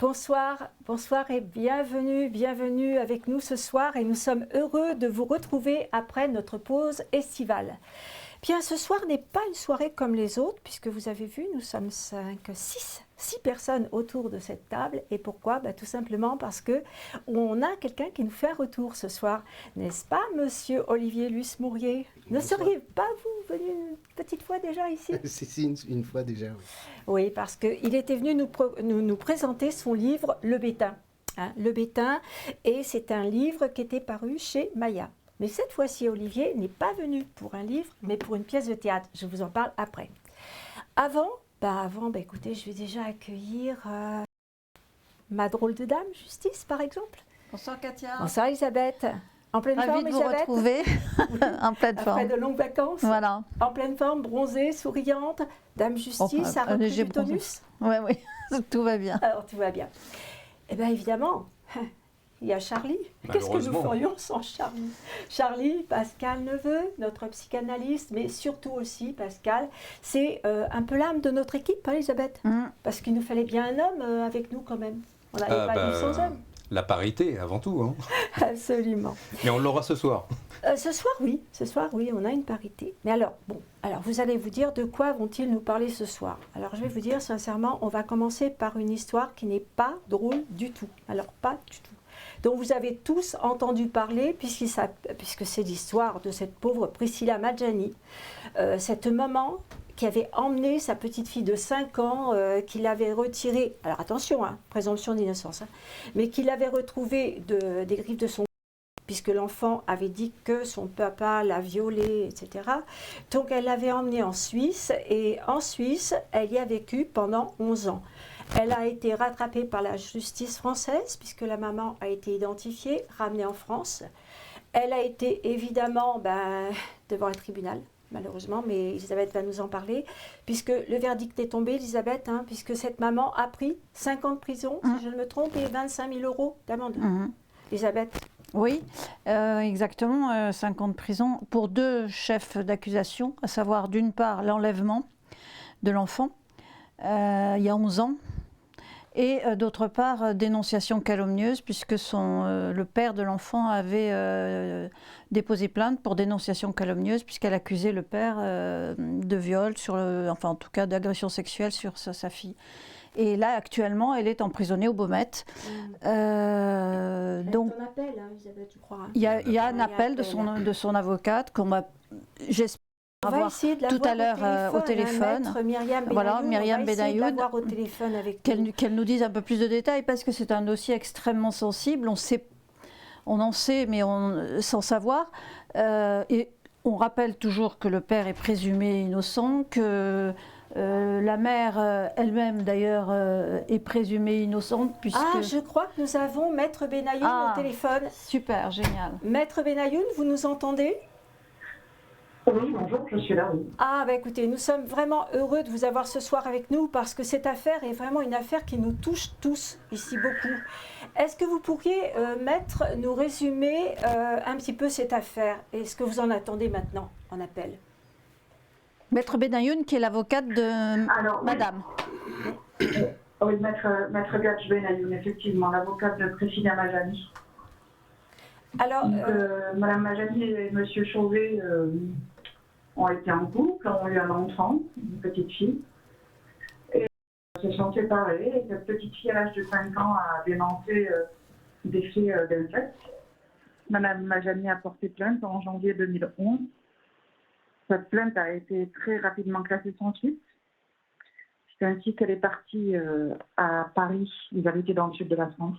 Bonsoir, bonsoir et bienvenue avec nous ce soir et nous sommes heureux de vous retrouver après notre pause estivale. Bien, ce soir n'est pas une soirée comme les autres puisque vous avez vu, nous sommes 6 personnes autour de cette table. Et pourquoi? Tout simplement parce que on a quelqu'un qui nous fait un retour ce soir. N'est-ce pas, monsieur Olivier Luce-Mourier? Ne seriez pas vous venu une petite fois déjà ici? Si, une fois déjà, oui. Oui, parce qu'il était venu nous présenter son livre « Le Bétain ». Le Bétain, et c'est un livre qui était paru chez Maya. Mais cette fois-ci, Olivier n'est pas venu pour un livre, mais pour une pièce de théâtre. Je vous en parle après. Avant, écoutez, je vais déjà accueillir ma drôle de dame, Justice, par exemple. Bonsoir Katia. Bonsoir Elisabeth. En pleine forme, Ravie de vous Elisabeth. retrouver. Oui. En pleine forme. Après de longues vacances. Voilà. En pleine forme, bronzée, souriante. Dame Justice, ça a repris du tonus. Oui, tout va bien. Alors, tout va bien. Eh bien, évidemment, il y a Charlie. Qu'est-ce que nous ferions sans Charlie? Charlie, Pascal Neveu, notre psychanalyste, mais surtout aussi Pascal, c'est un peu l'âme de notre équipe, hein, Elisabeth? Parce qu'il nous fallait bien un homme avec nous quand même. On n'allait pas vivre sans homme. La parité, avant tout. Hein. Absolument. Et on l'aura ce soir. Ce soir, oui, on a une parité. Mais alors, vous allez vous dire de quoi vont-ils nous parler ce soir? Alors, je vais vous dire sincèrement, on va commencer par une histoire qui n'est pas drôle du tout. Alors, pas du tout. Dont vous avez tous entendu parler, puisque c'est l'histoire de cette pauvre Priscilla Maggiani, cette maman qui avait emmené sa petite fille de 5 ans, qui l'avait retirée, alors attention, présomption d'innocence, mais qui l'avait retrouvée des griffes de son puisque l'enfant avait dit que son papa l'a violée, etc. Donc elle l'avait emmenée en Suisse, et en Suisse, elle y a vécu pendant 11 ans. Elle a été rattrapée par la justice française, puisque la maman a été identifiée, ramenée en France. Elle a été évidemment devant un tribunal, malheureusement, mais Elisabeth va nous en parler, puisque le verdict est tombé, Elisabeth, puisque cette maman a pris 5 ans de prison, si je ne me trompe, et 25 000 € d'amende. Elisabeth? Oui, exactement, 5 ans de prison pour 2 chefs d'accusation, à savoir d'une part l'enlèvement de l'enfant il y a 11 ans, et d'autre part dénonciation calomnieuse, puisque le père de l'enfant avait déposé plainte pour dénonciation calomnieuse, puisqu'elle accusait le père de viol, en tout cas d'agression sexuelle sur sa fille. Et là, actuellement, elle est emprisonnée au Baumettes. Donc, un appel, Elisabeth, tu crois. Il y a un appel de son avocate qu'on va, j'espère, avoir tout à l'heure au téléphone. Myriam Benayoun, au téléphone avec qu'elle nous dise un peu plus de détails, parce que c'est un dossier extrêmement sensible. On en sait, mais sans savoir. Et on rappelle toujours que le père est présumé innocent, que la mère elle-même, d'ailleurs, est présumée innocente. Je crois que nous avons Maître Benayoun au téléphone. Super, génial. Maître Benayoun, vous nous entendez? Oui, bonjour, je suis là. Oui. Écoutez, nous sommes vraiment heureux de vous avoir ce soir avec nous, parce que cette affaire est vraiment une affaire qui nous touche tous ici beaucoup. Est-ce que vous pourriez, Maître, nous résumer un petit peu cette affaire et ce que vous en attendez maintenant en appel? Maître Benayoun, qui est l'avocate de Madame. Oui, Maître Gadj Benayoun, effectivement, l'avocate de Priscilla Maggiani. Alors, Madame Maggiani et Monsieur Chauvet ont été en couple, ont eu un enfant, une petite fille, et se sont séparés. Et cette petite fille, à l'âge de 5 ans, a dénoncé des faits d'inceste. Madame Maggiani a porté plainte en janvier 2011. Cette plainte a été très rapidement classée sans suite. C'est ainsi qu'elle est partie à Paris, vous avez été dans le sud de la France,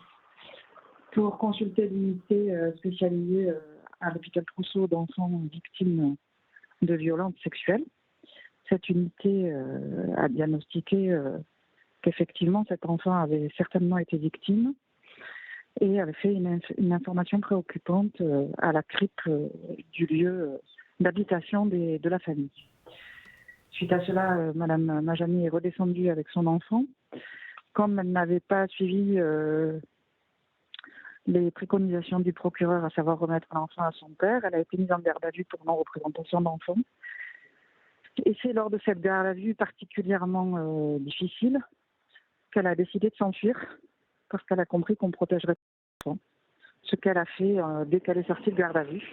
pour consulter l'unité spécialisée à l'hôpital Trousseau d'enfants victimes de violences sexuelles. Cette unité a diagnostiqué qu'effectivement cet enfant avait certainement été victime et avait fait une information préoccupante à la CRIP du lieu d'habitation de la famille. Suite à cela, Madame Maggiani est redescendue avec son enfant. Comme elle n'avait pas suivi les préconisations du procureur, à savoir remettre l'enfant à son père, elle a été mise en garde à vue pour non-représentation d'enfant. Et c'est lors de cette garde à vue particulièrement difficile qu'elle a décidé de s'enfuir parce qu'elle a compris qu'on protégerait l'enfant. Ce qu'elle a fait dès qu'elle est sortie de garde à vue.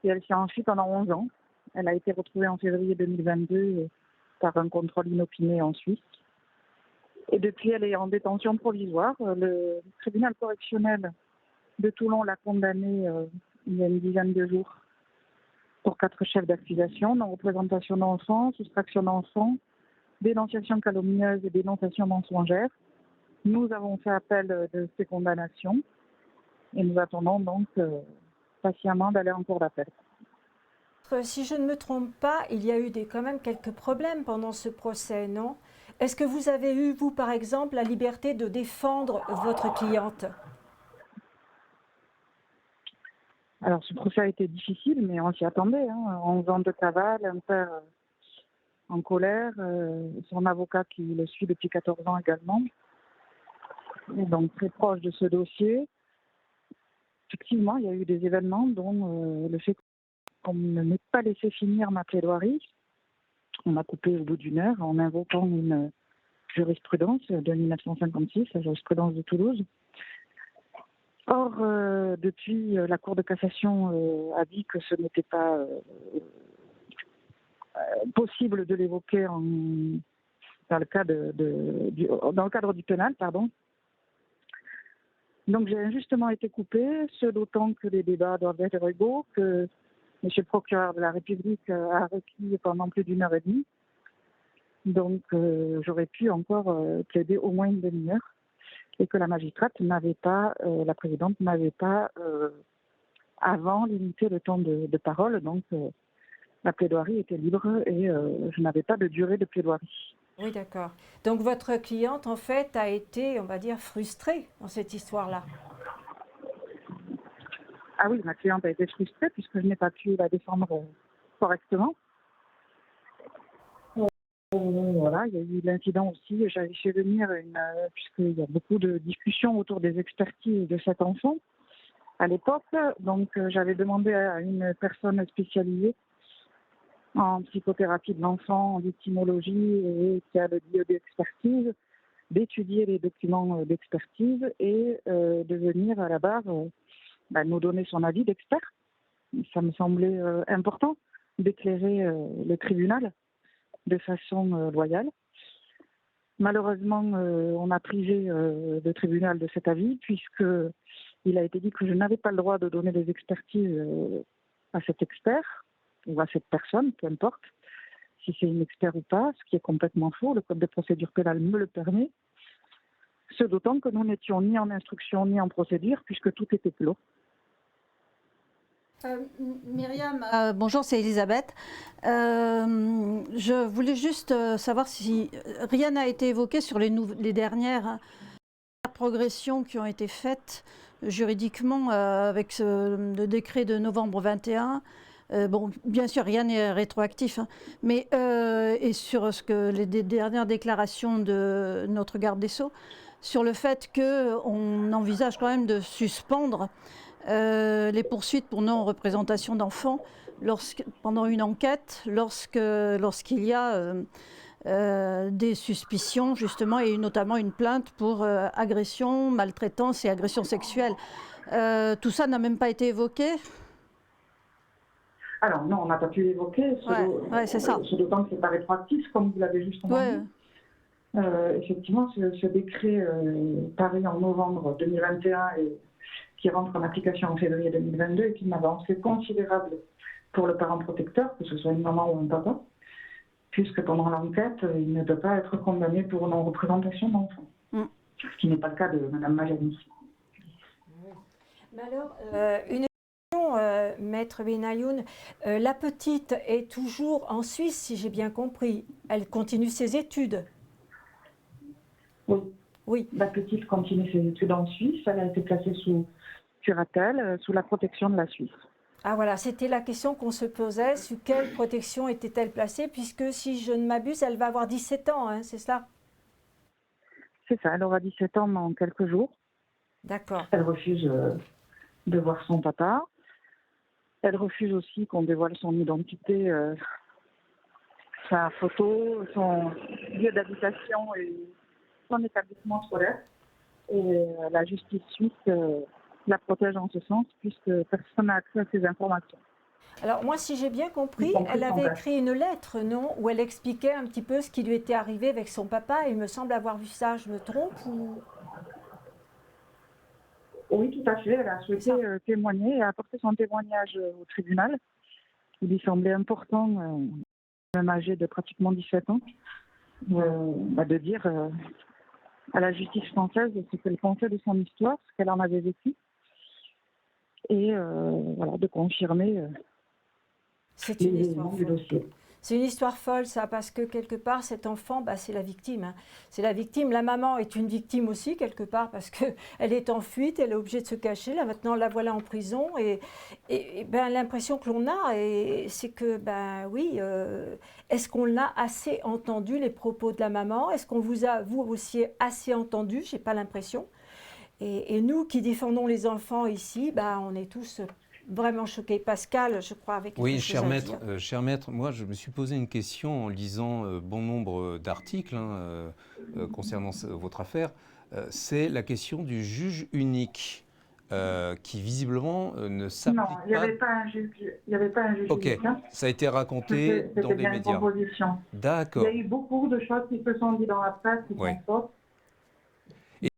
Et elle s'est enfuie pendant 11 ans. Elle a été retrouvée en février 2022 par un contrôle inopiné en Suisse. Et depuis, elle est en détention provisoire. Le tribunal correctionnel de Toulon l'a condamnée il y a une dizaine de jours pour 4 chefs d'accusation, non-représentation d'enfants, soustraction d'enfants, dénonciation calomnieuse et dénonciation mensongère. Nous avons fait appel de ces condamnations et nous attendons donc patiemment d'aller en cour d'appel. Si je ne me trompe pas, il y a eu quand même quelques problèmes pendant ce procès, non? Est-ce que vous avez eu, vous, par exemple, la liberté de défendre votre cliente? Alors, ce procès a été difficile, mais on s'y attendait. 11 ans de cavale, un père en colère, son avocat qui le suit depuis 14 ans également, et donc très proche de ce dossier. Effectivement, il y a eu des événements dont le fait qu'on ne m'ait pas laissé finir ma plaidoirie. On m'a coupé au bout d'une heure en invoquant une jurisprudence de 1956, la jurisprudence de Toulouse. Or, depuis, la Cour de cassation a dit que ce n'était pas possible de l'évoquer dans le cadre du pénal, pardon. Donc j'ai injustement été coupée, ce d'autant que les débats doivent être égaux, que M. le procureur de la République a requis pendant plus d'une heure et demie. Donc j'aurais pu encore plaider au moins une demi-heure et que la magistrate n'avait pas, la présidente n'avait pas avant limité le temps de parole. Donc la plaidoirie était libre et je n'avais pas de durée de plaidoirie. Oui, d'accord. Donc votre cliente, en fait, a été, on va dire, frustrée dans cette histoire-là. Ah oui, ma cliente a été frustrée puisque je n'ai pas pu la défendre correctement. Voilà, il y a eu l'incident aussi. J'avais fait venir puisqu'il y a beaucoup de discussions autour des expertises de cet enfant à l'époque. Donc j'avais demandé à une personne spécialisée en psychothérapie de l'enfant, en victimologie et qui a le lieu d'expertise, d'étudier les documents d'expertise et de venir à la barre nous donner son avis d'expert. Ça me semblait important d'éclairer le tribunal de façon loyale. Malheureusement, on a privé le tribunal de cet avis puisqu'il a été dit que je n'avais pas le droit de donner des expertises à cet expert ou à cette personne, peu importe, si c'est une expert ou pas, ce qui est complètement faux. Le code de procédure pénale me le permet. Ce d'autant que nous n'étions ni en instruction ni en procédure puisque tout était clos. Myriam, bonjour, c'est Elisabeth. Je voulais juste savoir si rien n'a été évoqué sur les dernières progressions qui ont été faites juridiquement avec le décret de novembre 21. Bon, bien sûr, rien n'est rétroactif, mais et sur les dernières déclarations de notre garde des Sceaux, sur le fait qu'on envisage quand même de suspendre les poursuites pour non-représentation d'enfants pendant une enquête, lorsqu'il y a des suspicions, justement, et notamment une plainte pour agression, maltraitance et agression sexuelle. Tout ça n'a même pas été évoqué? Alors non, on n'a pas pu l'évoquer, c'est ça. Ce d'autant que ce n'est pas rétroactif, comme vous l'avez justement dit. Effectivement, ce décret paru en novembre 2021 et qui rentre en application en février 2022 est une avancée considérable pour le parent protecteur, que ce soit une maman ou un papa, puisque pendant l'enquête, il ne peut pas être condamné pour non-représentation d'enfant, ce qui n'est pas le cas de Mme Majani. Mais alors, une question, Maître Benayoun, la petite est toujours en Suisse, si j'ai bien compris. Elle continue ses études. Oui. La petite continue ses études en Suisse. Elle a été placée sous curatelle, sous la protection de la Suisse. Ah voilà, c'était la question qu'on se posait. Sous quelle protection était-elle placée? Puisque si je ne m'abuse, elle va avoir 17 ans, c'est cela? C'est ça, elle aura 17 ans dans quelques jours. D'accord. Elle refuse de voir son papa. Elle refuse aussi qu'on dévoile son identité, sa photo, son lieu d'habitation et son établissement scolaire. et la justice suisse la protège en ce sens, puisque personne n'a accès à ces informations. Alors moi, si j'ai bien compris, Y compris elle son avait père. écrit une lettre, non, où elle expliquait un petit peu ce qui lui était arrivé avec son papa. Il me semble avoir vu ça, je me trompe ou... Oui, tout à fait. Elle a souhaité témoigner et apporter son témoignage au tribunal. Il lui semblait important, même âgé de pratiquement 17 ans, de dire à la justice française ce qu'elle pensait de son histoire, ce qu'elle en avait vécu, et voilà, de confirmer C'est les une histoire éléments du folle. dossier. C'est une histoire folle, ça, parce que quelque part, cet enfant, bah, c'est la victime. Hein. C'est la victime. La maman est une victime aussi, quelque part, parce qu'elle est en fuite, elle est obligée de se cacher. Là, maintenant, la voilà en prison. Et ben, l'impression que l'on a, c'est que, ben oui, est-ce qu'on a assez entendu les propos de la maman? Est-ce qu'on vous a, vous aussi, assez entendu? Je n'ai pas l'impression. Et nous qui défendons les enfants ici, ben, on est tous vraiment choqués. Pascal, je crois, avec quelque Oui, chose à dire. cher maître, moi je me suis posé une question en lisant bon nombre d'articles concernant votre affaire. C'est la question du juge unique qui visiblement ne Non, s'applique il n'y pas. avait pas un juge. Il n'y avait pas un juge Ok, unique, hein. ça a été raconté dans C'était les bien une médias. composition. Il y D'accord. a eu beaucoup de choses qui se sont dites dans la presse qui Oui. sont fausses. Et-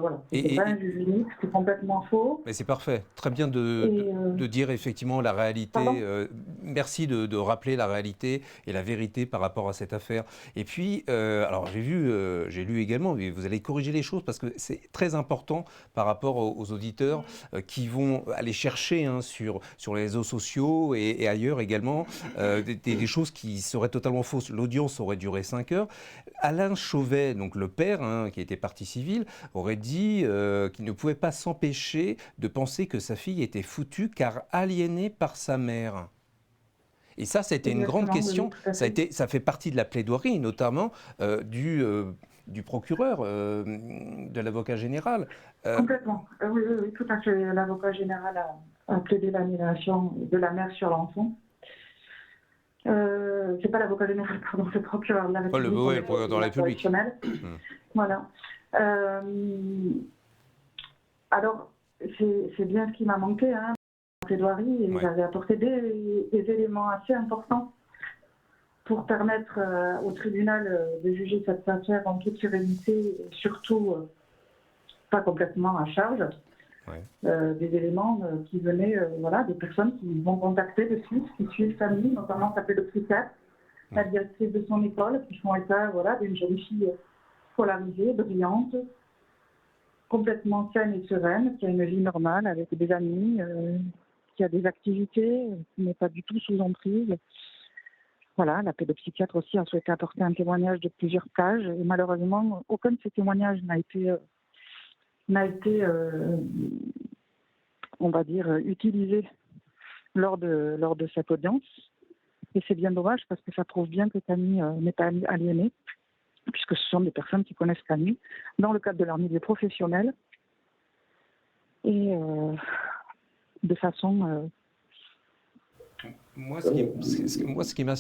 Voilà, et- c'était pas un juge unique, c'est complètement faux. Mais c'est parfait. Très bien de dire effectivement la réalité. Pardon Merci de rappeler la réalité et la vérité par rapport à cette affaire. Et puis, alors j'ai lu également, et vous allez corriger les choses parce que c'est très important par rapport aux auditeurs qui vont aller chercher sur les réseaux sociaux et ailleurs également des choses qui seraient totalement fausses. L'audience aurait duré 5 heures. Alain Chauvet, donc le père, qui était partie civile, aurait dit qu'il ne pouvait pas s'empêcher de penser que sa fille était foutue car aliénée par sa mère. Et ça, c'était une grande Exactement, question. oui, tout à fait. Ça fait partie de la plaidoirie, notamment du procureur, de l'avocat général. Complètement. Oui, tout à fait. L'avocat général a plaidé l'annulation de la mère sur l'enfant. C'est pas l'avocat général, pardon, c'est le procureur de la République. Le procureur de la République. Voilà. Alors, c'est bien ce qui m'a manqué, hein, la plaidoirie, et Ouais. j'avais apporté des éléments assez importants pour permettre au tribunal de juger cette affaire en toute sérénité et surtout pas complètement à charge. Ouais. Des éléments qui venaient des personnes qui vont contacter de Suisse, qui suivent famille, notamment sa pédopsychiatre, la directrice de son école, qui font état d'une jeune fille scolarisée, brillante, complètement saine et sereine, qui a une vie normale avec des amis, qui a des activités, qui n'est pas du tout sous emprise. Voilà, la pédopsychiatre aussi a souhaité apporter un témoignage de plusieurs pages et malheureusement, aucun de ces témoignages n'a été on va dire, utilisé lors de cette audience. Et c'est bien dommage parce que ça prouve bien que Camille n'est pas aliénée, puisque ce sont des personnes qui connaissent Camille dans le cadre de leur milieu professionnel et de façon... Moi, ce qui m'a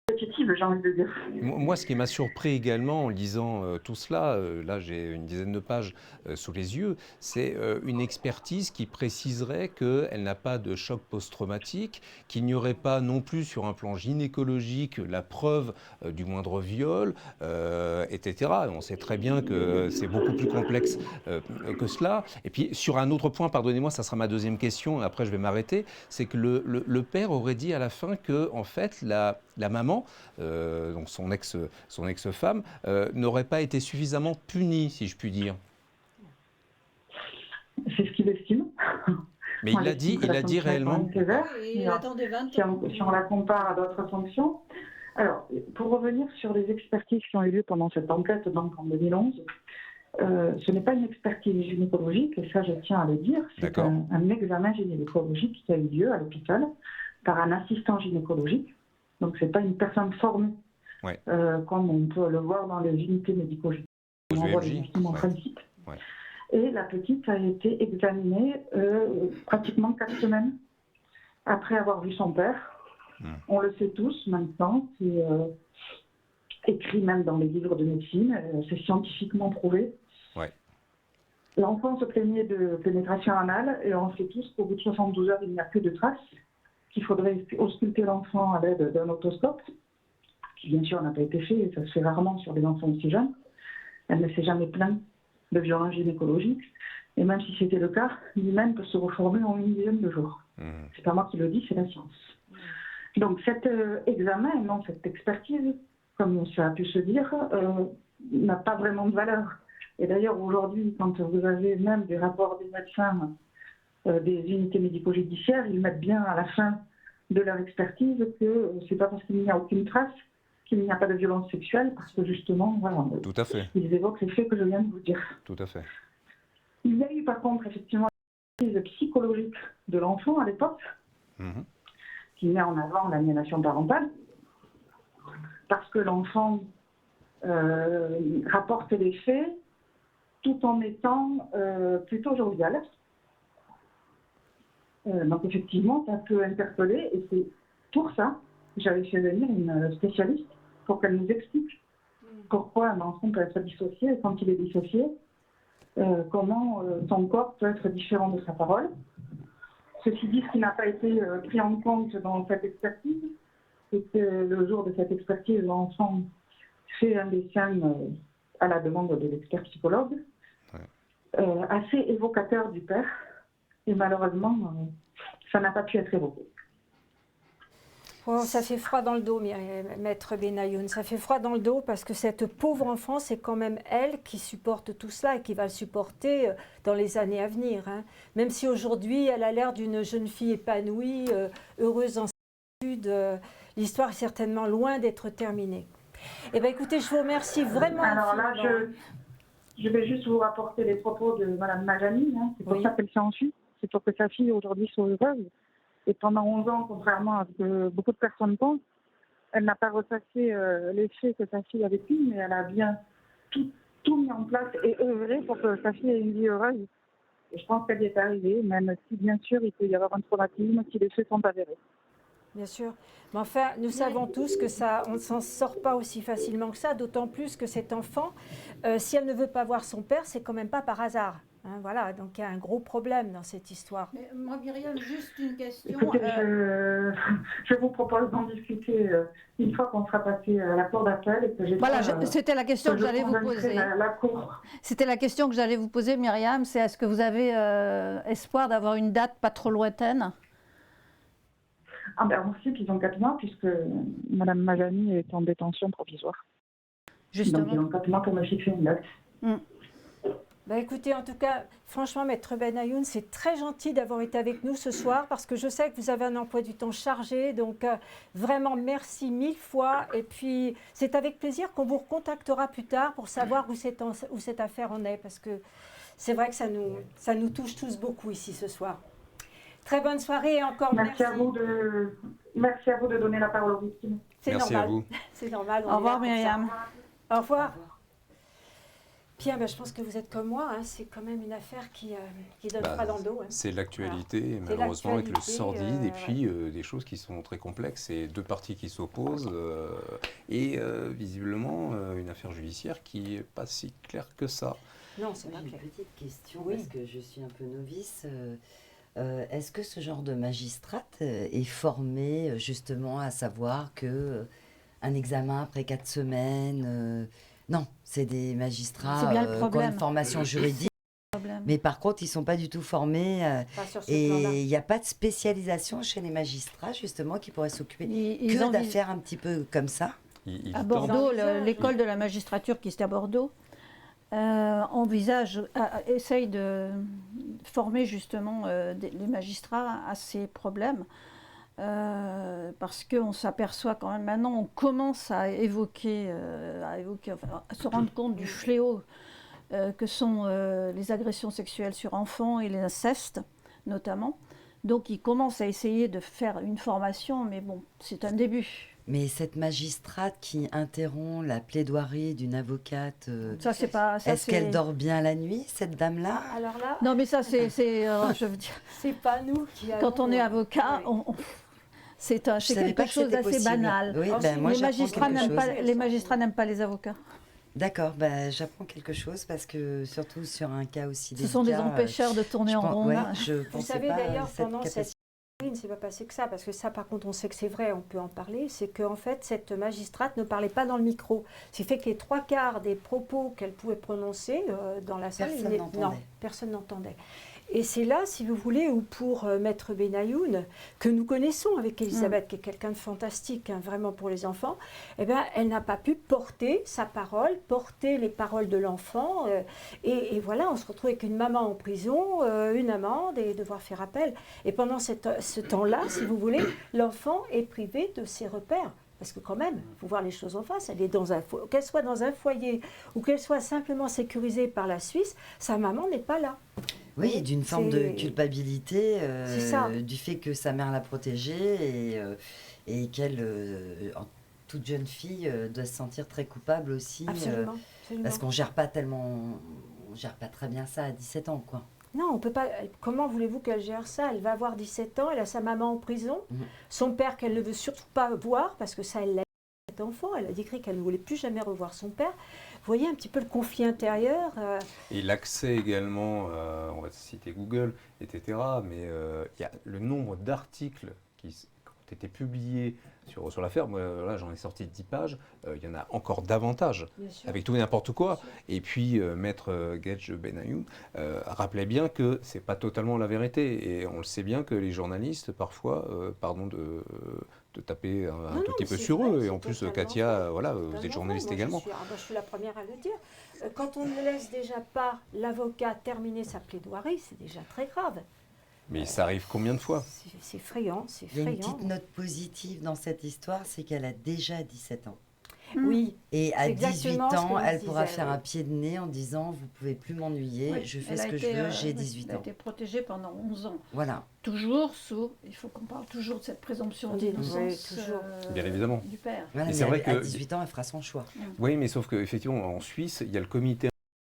répétitive, j'ai envie de dire. Moi, ce qui m'a surpris également en lisant tout cela, là j'ai une dizaine de pages sous les yeux, c'est une expertise qui préciserait qu'elle n'a pas de choc post-traumatique, qu'il n'y aurait pas non plus sur un plan gynécologique la preuve du moindre viol, etc. On sait très bien que c'est beaucoup plus complexe que cela. Et puis sur un autre point, pardonnez-moi, ça sera ma deuxième question, et après je vais m'arrêter, c'est que le père aurait dit à la fin que en fait la maman, donc son ex-femme, n'aurait pas été suffisamment punie, si je puis dire. C'est ce qu'il estime. Mais il l'a dit réellement. Il attendait 20 ans. Si on la compare à d'autres fonctions. Alors, pour revenir sur les expertises qui ont eu lieu pendant cette enquête, donc en 2011, ce n'est pas une expertise gynécologique, et ça je tiens à le dire, c'est un examen gynécologique qui a eu lieu à l'hôpital par un assistant gynécologique. Donc, ce n'est pas une personne formée, comme on peut le voir dans les unités médico-gynécologiques. On voit les victimes en principe. Ouais. Et la petite a été examinée pratiquement 4 semaines après avoir vu son père. On le sait tous maintenant, c'est écrit même dans les livres de médecine, c'est scientifiquement prouvé. Ouais. L'enfant se plaignait de pénétration anale et on sait tous qu'au bout de 72 heures, il n'y a que de traces, qu'il faudrait ausculter l'enfant à l'aide d'un otoscope, qui bien sûr n'a pas été fait, et ça se fait rarement sur des enfants aussi jeunes. Elle ne s'est jamais plainte de violence gynécologique, et même si c'était le cas, lui-même peut se reformer en une dizaine de jours. C'est pas moi qui le dis, c'est la science. Donc cet examen, non, cette expertise, comme ça a pu se dire, n'a pas vraiment de valeur. Et d'ailleurs, aujourd'hui, quand vous avez même des rapports des médecins des unités médico-judiciaires, ils mettent bien à la fin de leur expertise que c'est pas parce qu'il n'y a aucune trace qu'il n'y a pas de violence sexuelle, parce que justement, voilà, Tout à fait, ils évoquent les faits que je viens de vous dire. tout à fait. Il y a eu par contre effectivement une expertise psychologique de l'enfant à l'époque, qui met en avant l'aliénation parentale, parce que l'enfant rapporte les faits tout en étant plutôt jovial. Donc effectivement, ça peut interpeller, et c'est pour ça que j'avais fait venir une spécialiste pour qu'elle nous explique pourquoi un enfant peut être dissocié, et quand il est dissocié, comment son corps peut être différent de sa parole. Ceci dit, ce qui n'a pas été pris en compte dans cette expertise, c'est que le jour de cette expertise, l'enfant fait un dessin à la demande de l'expert psychologue, assez évocateur du père, et malheureusement, ça n'a pas pu être évoqué. Oh, ça fait froid dans le dos, maître Benayoun. Ça fait froid dans le dos parce que cette pauvre enfant, c'est quand même elle qui supporte tout cela et qui va le supporter dans les années à venir. Hein. Même si aujourd'hui, elle a l'air d'une jeune fille épanouie, heureuse dans ses études, l'histoire est certainement loin d'être terminée. Eh bien, écoutez, je vous remercie vraiment. Alors là, je vais juste vous rapporter les propos de Mme Majani. Hein. C'est pour ça qu'elle s'est enfuie. C'est pour que sa fille aujourd'hui soit heureuse. Et pendant 11 ans, contrairement à ce que beaucoup de personnes pensent, elle n'a pas ressassé les faits que sa fille a vécu, mais elle a bien tout mis en place et œuvré pour que sa fille ait une vie heureuse. Et je pense qu'elle y est arrivée, même si bien sûr il peut y avoir un traumatisme si les faits sont avérés. Bien sûr. Mais enfin, nous savons tous que ça, on ne s'en sort pas aussi facilement que ça, d'autant plus que cet enfant, si elle ne veut pas voir son père, c'est quand même pas par hasard. Hein, voilà, donc il y a un gros problème dans cette histoire. Mais moi, Myriam, juste une question. Écoutez, je vous propose d'en discuter une fois qu'on sera passé à la cour d'appel. Et que j'ai c'était la question que j'allais vous poser. La cour. C'était la question que j'allais vous poser, Myriam, c'est est-ce que vous avez espoir d'avoir une date pas trop lointaine? Ah ben on sait qu'ils ont 4 mois puisque Mme Majani est en détention provisoire. Justement. Donc ils ont 4 mois pour me fixer une date. Ben écoutez, en tout cas, franchement, maître Benayoun, c'est très gentil d'avoir été avec nous ce soir parce que je sais que vous avez un emploi du temps chargé. Donc, vraiment, merci 1000 fois. Et puis, c'est avec plaisir qu'on vous recontactera plus tard pour savoir où cette affaire en est parce que c'est vrai que ça nous touche tous beaucoup ici ce soir. Très bonne soirée et encore merci. Merci à vous de donner la parole aux victimes. C'est normal. À vous. C'est normal. Au revoir, Myriam. Au revoir. Pierre, ben, je pense que vous êtes comme moi, hein, c'est quand même une affaire qui donne froid dans le dos. Hein. C'est l'actualité, voilà. malheureusement, avec le sordide, et puis des choses qui sont très complexes, et deux parties qui s'opposent, et visiblement une affaire judiciaire qui n'est pas si claire que ça. Non, c'est pas une clair. petite question, parce que je suis un peu novice. Est-ce que ce genre de magistrate est formé justement à savoir que un examen après 4 semaines... non, c'est des magistrats qui ont une formation juridique, mais par contre, ils ne sont pas du tout formés. Et il n'y a pas de spécialisation chez les magistrats, justement, qui pourraient s'occuper que d'affaires un petit peu comme ça. À Bordeaux, l'école de la magistrature qui est à Bordeaux essaye de former justement les magistrats à ces problèmes. Parce qu'on s'aperçoit quand même maintenant, on commence à se rendre compte du fléau que sont les agressions sexuelles sur enfants et les incestes notamment. Donc ils commencent à essayer de faire une formation, mais bon, c'est un début. Mais cette magistrate qui interrompt la plaidoirie d'une avocate, est-ce qu'elle dort bien la nuit, cette dame-là? Alors là, non, mais ça, je veux dire, c'est pas nous qui avons... Quand on est avocat, c'est quelque chose d'assez banal. Oui, ben moi, les magistrats n'aiment pas les avocats. D'accord, bah, j'apprends quelque chose parce que surtout sur un cas aussi Ce sont des délicat, empêcheurs de tourner en rond. ouais, là. je Vous pensais savez pas à d'ailleurs, cette pendant cette capacité. il ne s'est pas passé que ça, parce que ça, par contre, on sait que c'est vrai, on peut en parler, c'est qu'en fait, cette magistrate ne parlait pas dans le micro. Ce qui fait que les 3/4 des propos qu'elle pouvait prononcer dans la salle, Personne n'entendait. non, personne n'entendait. Et c'est là, si vous voulez, où pour Maître Benayoun, que nous connaissons avec Elisabeth, qui est quelqu'un de fantastique, hein, vraiment pour les enfants, eh ben, elle n'a pas pu porter sa parole, porter les paroles de l'enfant. Et voilà, on se retrouve avec une maman en prison, une amende et devoir faire appel. Et pendant ce temps-là, si vous voulez, l'enfant est privé de ses repères. Parce que quand même, il faut voir les choses en face. Elle est qu'elle soit dans un foyer ou qu'elle soit simplement sécurisée par la Suisse, sa maman n'est pas là. Oui, Oui, d'une forme de c'est- culpabilité, C'est ça. du fait que sa mère l'a protégée et qu'elle, en toute jeune fille, doit se sentir très coupable aussi, Absolument. Absolument. parce qu'on gère pas très bien ça à 17 ans, quoi. Non, on peut pas. Comment voulez-vous qu'elle gère ça? Elle va avoir 17 ans, elle a sa maman en prison, son père qu'elle ne veut surtout pas voir, parce que ça, elle l'a dit, cet enfant, elle a décrit qu'elle ne voulait plus jamais revoir son père. Vous voyez un petit peu le conflit intérieur. Et l'accès également, on va citer Google, etc. Mais il y a le nombre d'articles qui ont été publiés sur l'affaire. Moi, là, j'en ai sorti 10 pages. Il y en a encore davantage, Bien sûr. avec tout et n'importe quoi. Bien sûr. Et puis, Maître Gedge Benayoun rappelait bien que ce n'est pas totalement la vérité. Et on le sait bien que les journalistes, parfois, pardon de taper un Non, tout petit mais peu c'est sur vrai, eux. Et c'est en plus, totalement Katia, vrai, voilà, c'est vous êtes totalement journaliste vrai. également. Moi, je suis la première à le dire. Quand on ne laisse déjà pas l'avocat terminer sa plaidoirie, c'est déjà très grave. Mais ça arrive combien de fois? C'est effrayant, c'est Il y a une effrayant. petite note positive dans cette histoire, c'est qu'elle a déjà 17 ans. Oui, Et à C'est 18 exactement ce que ans, je elle pourra disais, faire oui. un pied de nez en disant « Vous pouvez plus m'ennuyer, Oui, je fais elle ce a que je été, veux, j'ai oui, 18 Elle a ans. été protégée pendant 11 ans. ». Voilà. Toujours il faut qu'on parle toujours de cette présomption On dit, d'innocence oui, toujours. Bien évidemment. du père. Voilà, Mais mais c'est vrai à que- 18 ans, elle fera son choix. Oui, mais sauf qu'effectivement, en Suisse, il y a le comité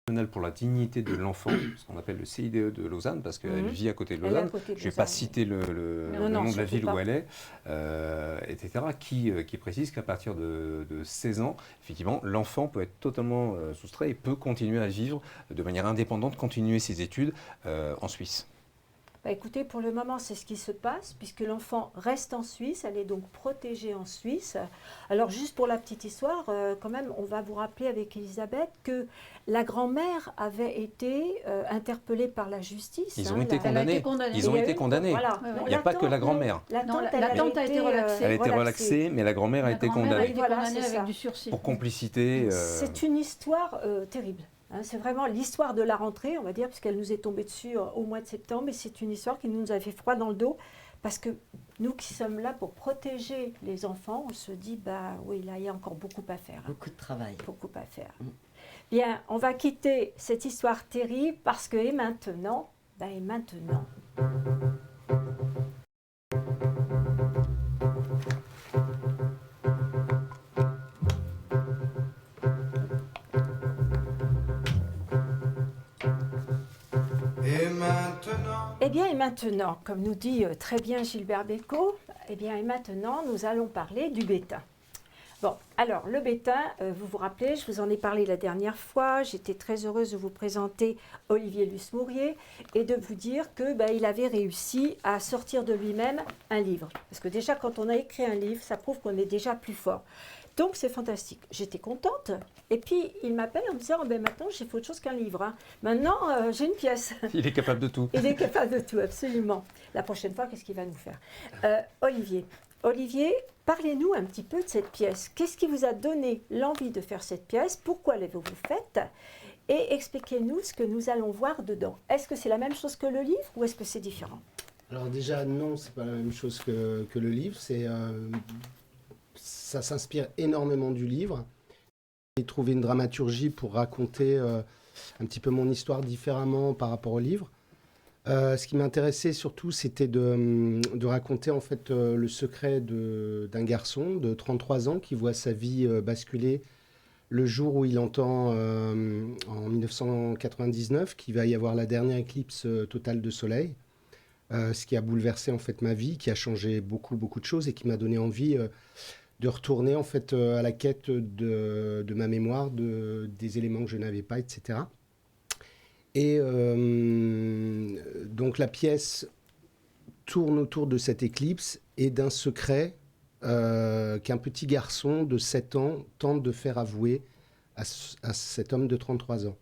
national pour la dignité de l'enfant, ce qu'on appelle le CIDE de Lausanne, parce qu'elle Mhm. vit à côté de Elle est à Lausanne. côté de Je ne vais pas Lausanne, citer le Non, non, nom de la surtout ville pas. où elle est, etc., qui précise qu'à partir de 16 ans, effectivement, l'enfant peut être totalement soustrait et peut continuer à vivre de manière indépendante, continuer ses études en Suisse. Bah, écoutez, pour le moment, c'est ce qui se passe, puisque l'enfant reste en Suisse, elle est donc protégée en Suisse. Alors, juste pour la petite histoire, quand même, on va vous rappeler avec Elisabeth que la grand-mère avait été interpellée par la justice. Ils hein, ont été Elle a été condamnés. condamnée. Ils ont Il y a été eu- condamnés. Voilà. Ouais, ouais. Non, Il n'y a pas que la tante, non. grand-mère. La Non, tante, la tante a été relaxée. Elle a été relaxée, mais la grand-mère a La été grand-mère a condamnée été Voilà, condamnée c'est avec ça. du sursis. pour complicité. C'est une histoire terrible. Hein, c'est vraiment l'histoire de la rentrée, on va dire, puisqu'elle nous est tombée dessus au mois de septembre. Et c'est une histoire qui nous a fait froid dans le dos. Parce que nous qui sommes là pour protéger les enfants, on se dit, bah oui, là, il y a encore beaucoup à faire. hein. Beaucoup de travail. Beaucoup à faire. Mm. Bien, on va quitter cette histoire terrible parce que, et maintenant, et maintenant, comme nous dit très bien Gilbert Bécaud, et maintenant, nous allons parler du bétain. Bon, alors le bétain, vous vous rappelez, je vous en ai parlé la dernière fois, j'étais très heureuse de vous présenter Olivier Luce-Mourier et de vous dire que il avait réussi à sortir de lui-même un livre. Parce que déjà, quand on a écrit un livre, ça prouve qu'on est déjà plus fort. Donc c'est fantastique. J'étais contente. Et puis il m'appelle en me disant, maintenant j'ai fait autre chose qu'un livre. hein. Maintenant j'ai une pièce. Il est capable de tout. Il est capable de tout, absolument. La prochaine fois, qu'est-ce qu'il va nous faire? Olivier, parlez-nous un petit peu de cette pièce. Qu'est-ce qui vous a donné l'envie de faire cette pièce? Pourquoi l'avez-vous faite? Et expliquez-nous ce que nous allons voir dedans. Est-ce que c'est la même chose que le livre ou est-ce que c'est différent? Alors déjà, non, c'est pas la même chose que le livre. Ça s'inspire énormément du livre. J'ai trouvé une dramaturgie pour raconter un petit peu mon histoire différemment par rapport au livre. Ce qui m'intéressait surtout, c'était de raconter en fait le secret d'un garçon de 33 ans qui voit sa vie basculer le jour où il entend en 1999 qu'il va y avoir la dernière éclipse totale de soleil. Ce qui a bouleversé en fait ma vie, qui a changé beaucoup de choses et qui m'a donné envie de retourner en fait à la quête de ma mémoire, des éléments que je n'avais pas, etc. Et donc la pièce tourne autour de cette éclipse et d'un secret qu'un petit garçon de 7 ans tente de faire avouer à cet homme de 33 ans.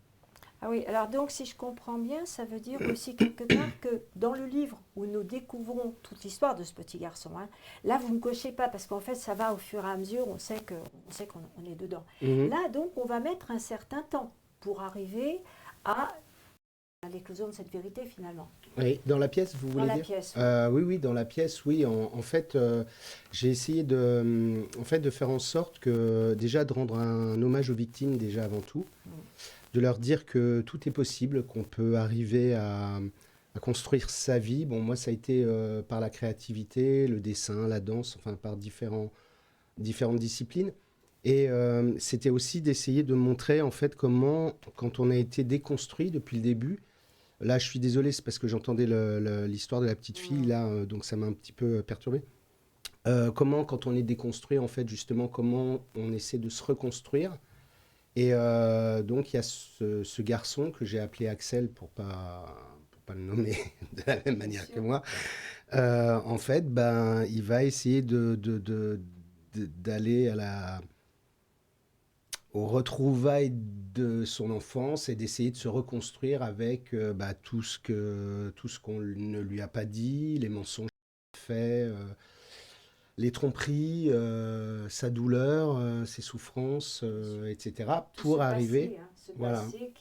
Ah oui, alors donc si je comprends bien, ça veut dire aussi quelque part que dans le livre où nous découvrons toute l'histoire de ce petit garçon, hein, là vous ne cochez pas parce qu'en fait ça va au fur et à mesure, on sait qu'on est dedans. Là donc on va mettre un certain temps pour arriver à l'éclosion de cette vérité finalement. Oui, dans la pièce, vous voulez dire ? Dans la pièce. Oui, dans la pièce, oui. En fait, j'ai essayé de faire en sorte que, déjà, de rendre un hommage aux victimes, déjà avant tout, de leur dire que tout est possible, qu'on peut arriver à construire sa vie. Bon, moi, ça a été par la créativité, le dessin, la danse, enfin, par différentes disciplines. Et c'était aussi d'essayer de montrer, en fait, comment, quand on a été déconstruit depuis le début. Là, je suis désolé, c'est parce que j'entendais l'histoire de la petite fille, là, donc ça m'a un petit peu perturbé. Comment, quand on est déconstruit, en fait, justement, comment on essaie de se reconstruire. Et donc, il y a ce garçon que j'ai appelé Axel pour pas le nommer de la même manière que moi. En fait, ben, il va essayer d'aller aux retrouvailles de son enfance et d'essayer de se reconstruire avec tout ce qu'on ne lui a pas dit, les mensonges qu'il a fait, les tromperies, sa douleur, ses souffrances, etc. pour arriver... Ce passé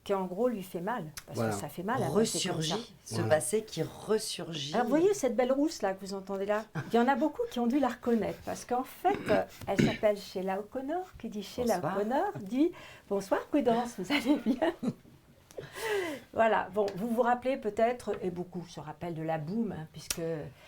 qui en gros lui fait mal, parce que ça fait mal. Ressurgit, ce passé qui ressurgit. Alors vous voyez cette belle rousse là que vous entendez là, il y en a beaucoup qui ont dû la reconnaître, parce qu'en fait, elle s'appelle Sheila O'Connor, qui dit Sheila O'Connor, dit « Bonsoir Prudence, vous allez bien ?» Voilà, bon, vous vous rappelez peut-être, et beaucoup se rappellent de la Boum, hein, puisque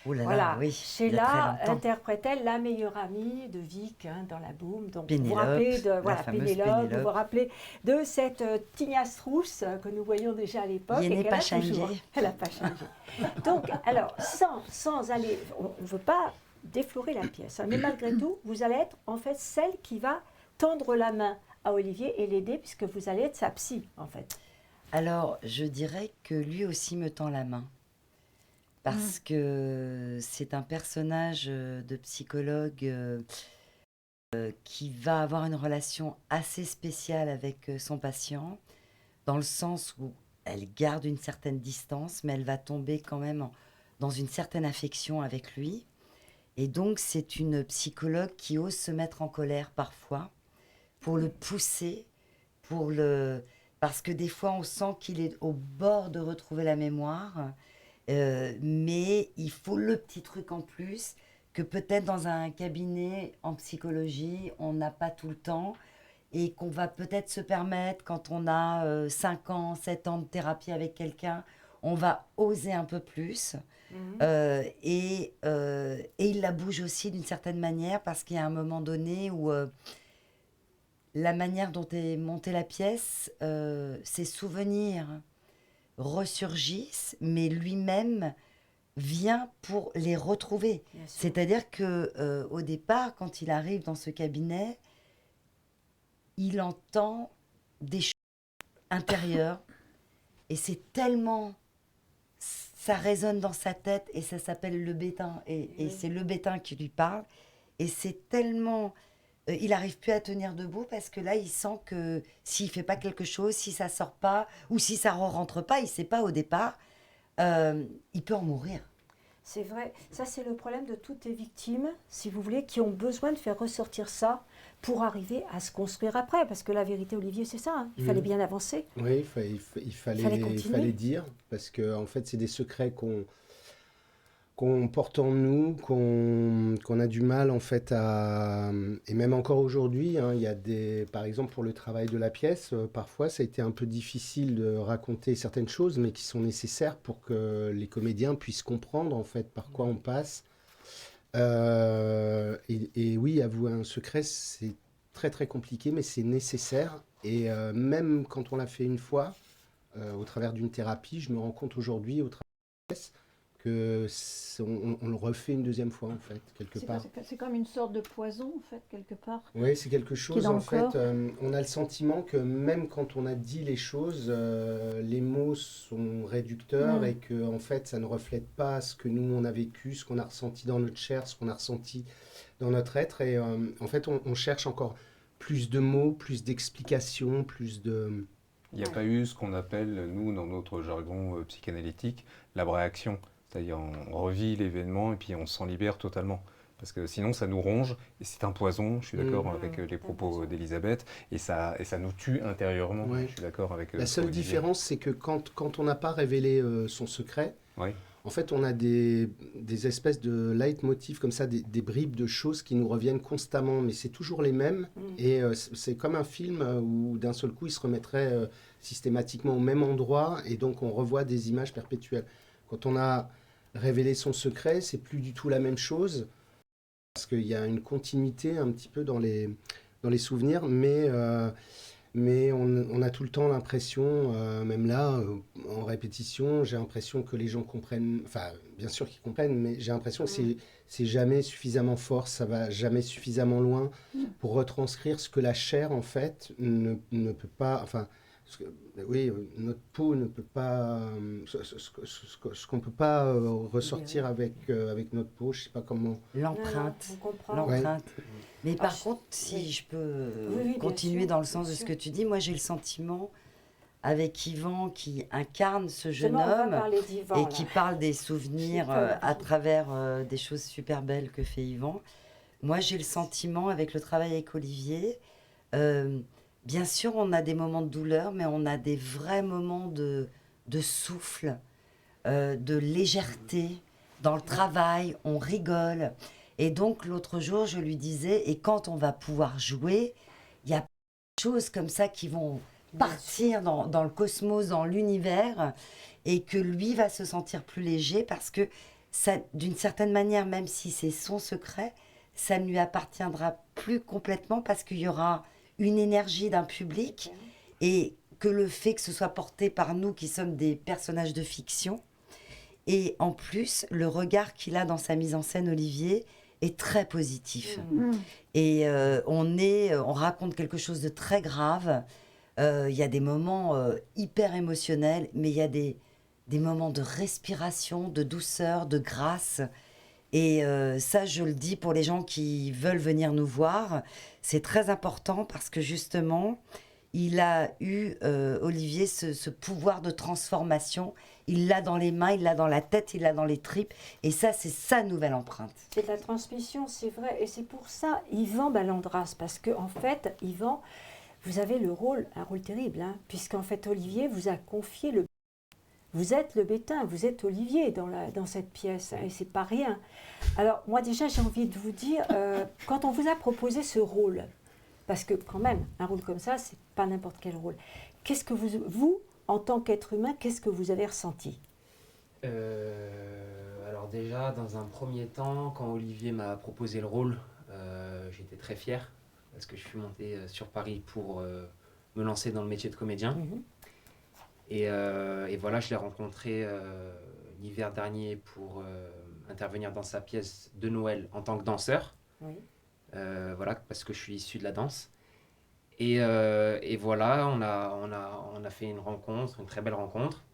Sheila interprétait la meilleure amie de Vic dans la Boum. Donc Pénélope, vous vous rappelez de Pénélope. vous vous rappelez de cette tignasse rousse que nous voyions déjà à l'époque. Elle n'a pas changé. Elle n'a pas changé. Donc, alors, sans aller, on ne veut pas déflorer la pièce, hein, mais malgré tout, vous allez être en fait celle qui va tendre la main à Olivier et l'aider, puisque vous allez être sa psy, en fait. Alors, je dirais que lui aussi me tend la main. Parce que c'est un personnage de psychologue qui va avoir une relation assez spéciale avec son patient, dans le sens où elle garde une certaine distance, mais elle va tomber quand même dans une certaine affection avec lui. Et donc, c'est une psychologue qui ose se mettre en colère parfois, pour le pousser, parce que des fois, on sent qu'il est au bord de retrouver la mémoire, mais il faut le petit truc en plus, que peut-être dans un cabinet en psychologie, on n'a pas tout le temps, et qu'on va peut-être se permettre, quand on a 5 ans, 7 ans de thérapie avec quelqu'un, on va oser un peu plus. Et il la bouge aussi d'une certaine manière, parce qu'il y a un moment donné où... la manière dont est montée la pièce, ses souvenirs ressurgissent, mais lui-même vient pour les retrouver. C'est-à-dire que au départ, quand il arrive dans ce cabinet, il entend des choses intérieures, et c'est tellement... ça résonne dans sa tête, et ça s'appelle le bétain, et c'est le bétain qui lui parle, et c'est tellement... il n'arrive plus à tenir debout, parce que là, il sent que s'il ne fait pas quelque chose, si ça ne sort pas, ou si ça ne rentre pas, il ne sait pas au départ, il peut en mourir. C'est vrai, ça c'est le problème de toutes les victimes, si vous voulez, qui ont besoin de faire ressortir ça pour arriver à se construire après. Parce que la vérité, Olivier, c'est ça, hein. Il fallait bien avancer. Oui, il fallait dire, parce que en fait, c'est des secrets qu'on porte en nous, qu'on a du mal en fait à... Et même encore aujourd'hui, hein, il y a par exemple pour le travail de la pièce, parfois ça a été un peu difficile de raconter certaines choses, mais qui sont nécessaires pour que les comédiens puissent comprendre en fait par quoi on passe. Et oui, avouer un secret, c'est très très compliqué, mais c'est nécessaire. Et même quand on l'a fait une fois, au travers d'une thérapie, je me rends compte aujourd'hui, au travers de la pièce, on le refait une deuxième fois, en fait, quelque part. C'est comme une sorte de poison, en fait, quelque part. Oui, c'est quelque chose, dans en le corps. fait, on a le sentiment que même quand on a dit les choses, les mots sont réducteurs et que, en fait, ça ne reflète pas ce que nous, on a vécu, ce qu'on a ressenti dans notre chair, ce qu'on a ressenti dans notre être. Et en fait, on cherche encore plus de mots, plus d'explications, plus de... Il n'y a pas eu ce qu'on appelle, nous, dans notre jargon psychanalytique, l'abréaction. C'est-à-dire on revit l'événement et puis on s'en libère totalement. Parce que sinon, ça nous ronge et c'est un poison. Je suis d'accord avec les propos d'Elisabeth. Et ça nous tue intérieurement. Ouais. Je suis d'accord avec La seule Olivier. différence, c'est que quand on n'a pas révélé son secret, Oui. en fait, on a des espèces de leitmotifs comme ça, des bribes de choses qui nous reviennent constamment, mais c'est toujours les mêmes. Et c'est comme un film où d'un seul coup, il se remettrait systématiquement au même endroit, et donc on revoit des images perpétuelles. Quand on a révélé son secret, c'est plus du tout la même chose, parce qu'il y a une continuité un petit peu dans les souvenirs, mais on a tout le temps l'impression, même là, en répétition, j'ai l'impression que les gens comprennent, enfin, bien sûr qu'ils comprennent, mais j'ai l'impression que c'est jamais suffisamment fort, ça va jamais suffisamment loin pour retranscrire ce que la chair, en fait, ne peut pas, enfin, oui, notre peau ne peut pas, ce qu'on ne peut pas ressortir avec notre peau, je ne sais pas comment. L'empreinte. On comprend. L'empreinte. Mais par Alors, contre, si je peux bien continuer sûr, dans le sens bien de ce sûr. que tu dis, moi j'ai le sentiment, avec Yvan, qui incarne ce jeune Justement, on va homme parler d'Yvan, et là. qui parle des souvenirs Super. à travers des choses super belles que fait Yvan. Moi j'ai le sentiment, avec le travail avec Olivier, bien sûr on a des moments de douleur, mais on a des vrais moments de souffle, de légèreté. Dans le travail, on rigole. Et donc, l'autre jour, je lui disais, et quand on va pouvoir jouer, il y a des choses comme ça qui vont partir dans le cosmos, dans l'univers, et que lui va se sentir plus léger parce que, ça, d'une certaine manière, même si c'est son secret, ça ne lui appartiendra plus complètement parce qu'il y aura une énergie d'un public et que le fait que ce soit porté par nous qui sommes des personnages de fiction, et en plus, le regard qu'il a dans sa mise en scène, Olivier, est très positif. Et on raconte quelque chose de très grave. Il y a des moments hyper émotionnels, mais il y a des moments de respiration, de douceur, de grâce. Et ça, je le dis pour les gens qui veulent venir nous voir, c'est très important parce que justement, il a eu, Olivier, ce pouvoir de transformation. Il l'a dans les mains, il l'a dans la tête, il l'a dans les tripes. Et ça, c'est sa nouvelle empreinte. C'est de la transmission, c'est vrai. Et c'est pour ça, Yvan Ballandras, parce que en fait, Yvan, vous avez un rôle terrible, hein, puisqu'en fait, Olivier vous a confié le... Vous êtes le bétain, vous êtes Olivier dans cette pièce, hein, et c'est pas rien. Alors, moi déjà, j'ai envie de vous dire, quand on vous a proposé ce rôle, parce que quand même, un rôle comme ça, c'est pas n'importe quel rôle. Qu'est-ce que vous, en tant qu'être humain, qu'est-ce que vous avez ressenti ? Alors déjà, dans un premier temps, quand Olivier m'a proposé le rôle, j'étais très fier parce que je suis monté sur Paris pour me lancer dans le métier de comédien. Et voilà, je l'ai rencontré l'hiver dernier pour intervenir dans sa pièce de Noël en tant que danseur. Oui. Voilà, parce que je suis issu de la danse. Et voilà, on a fait une rencontre, une très belle rencontre.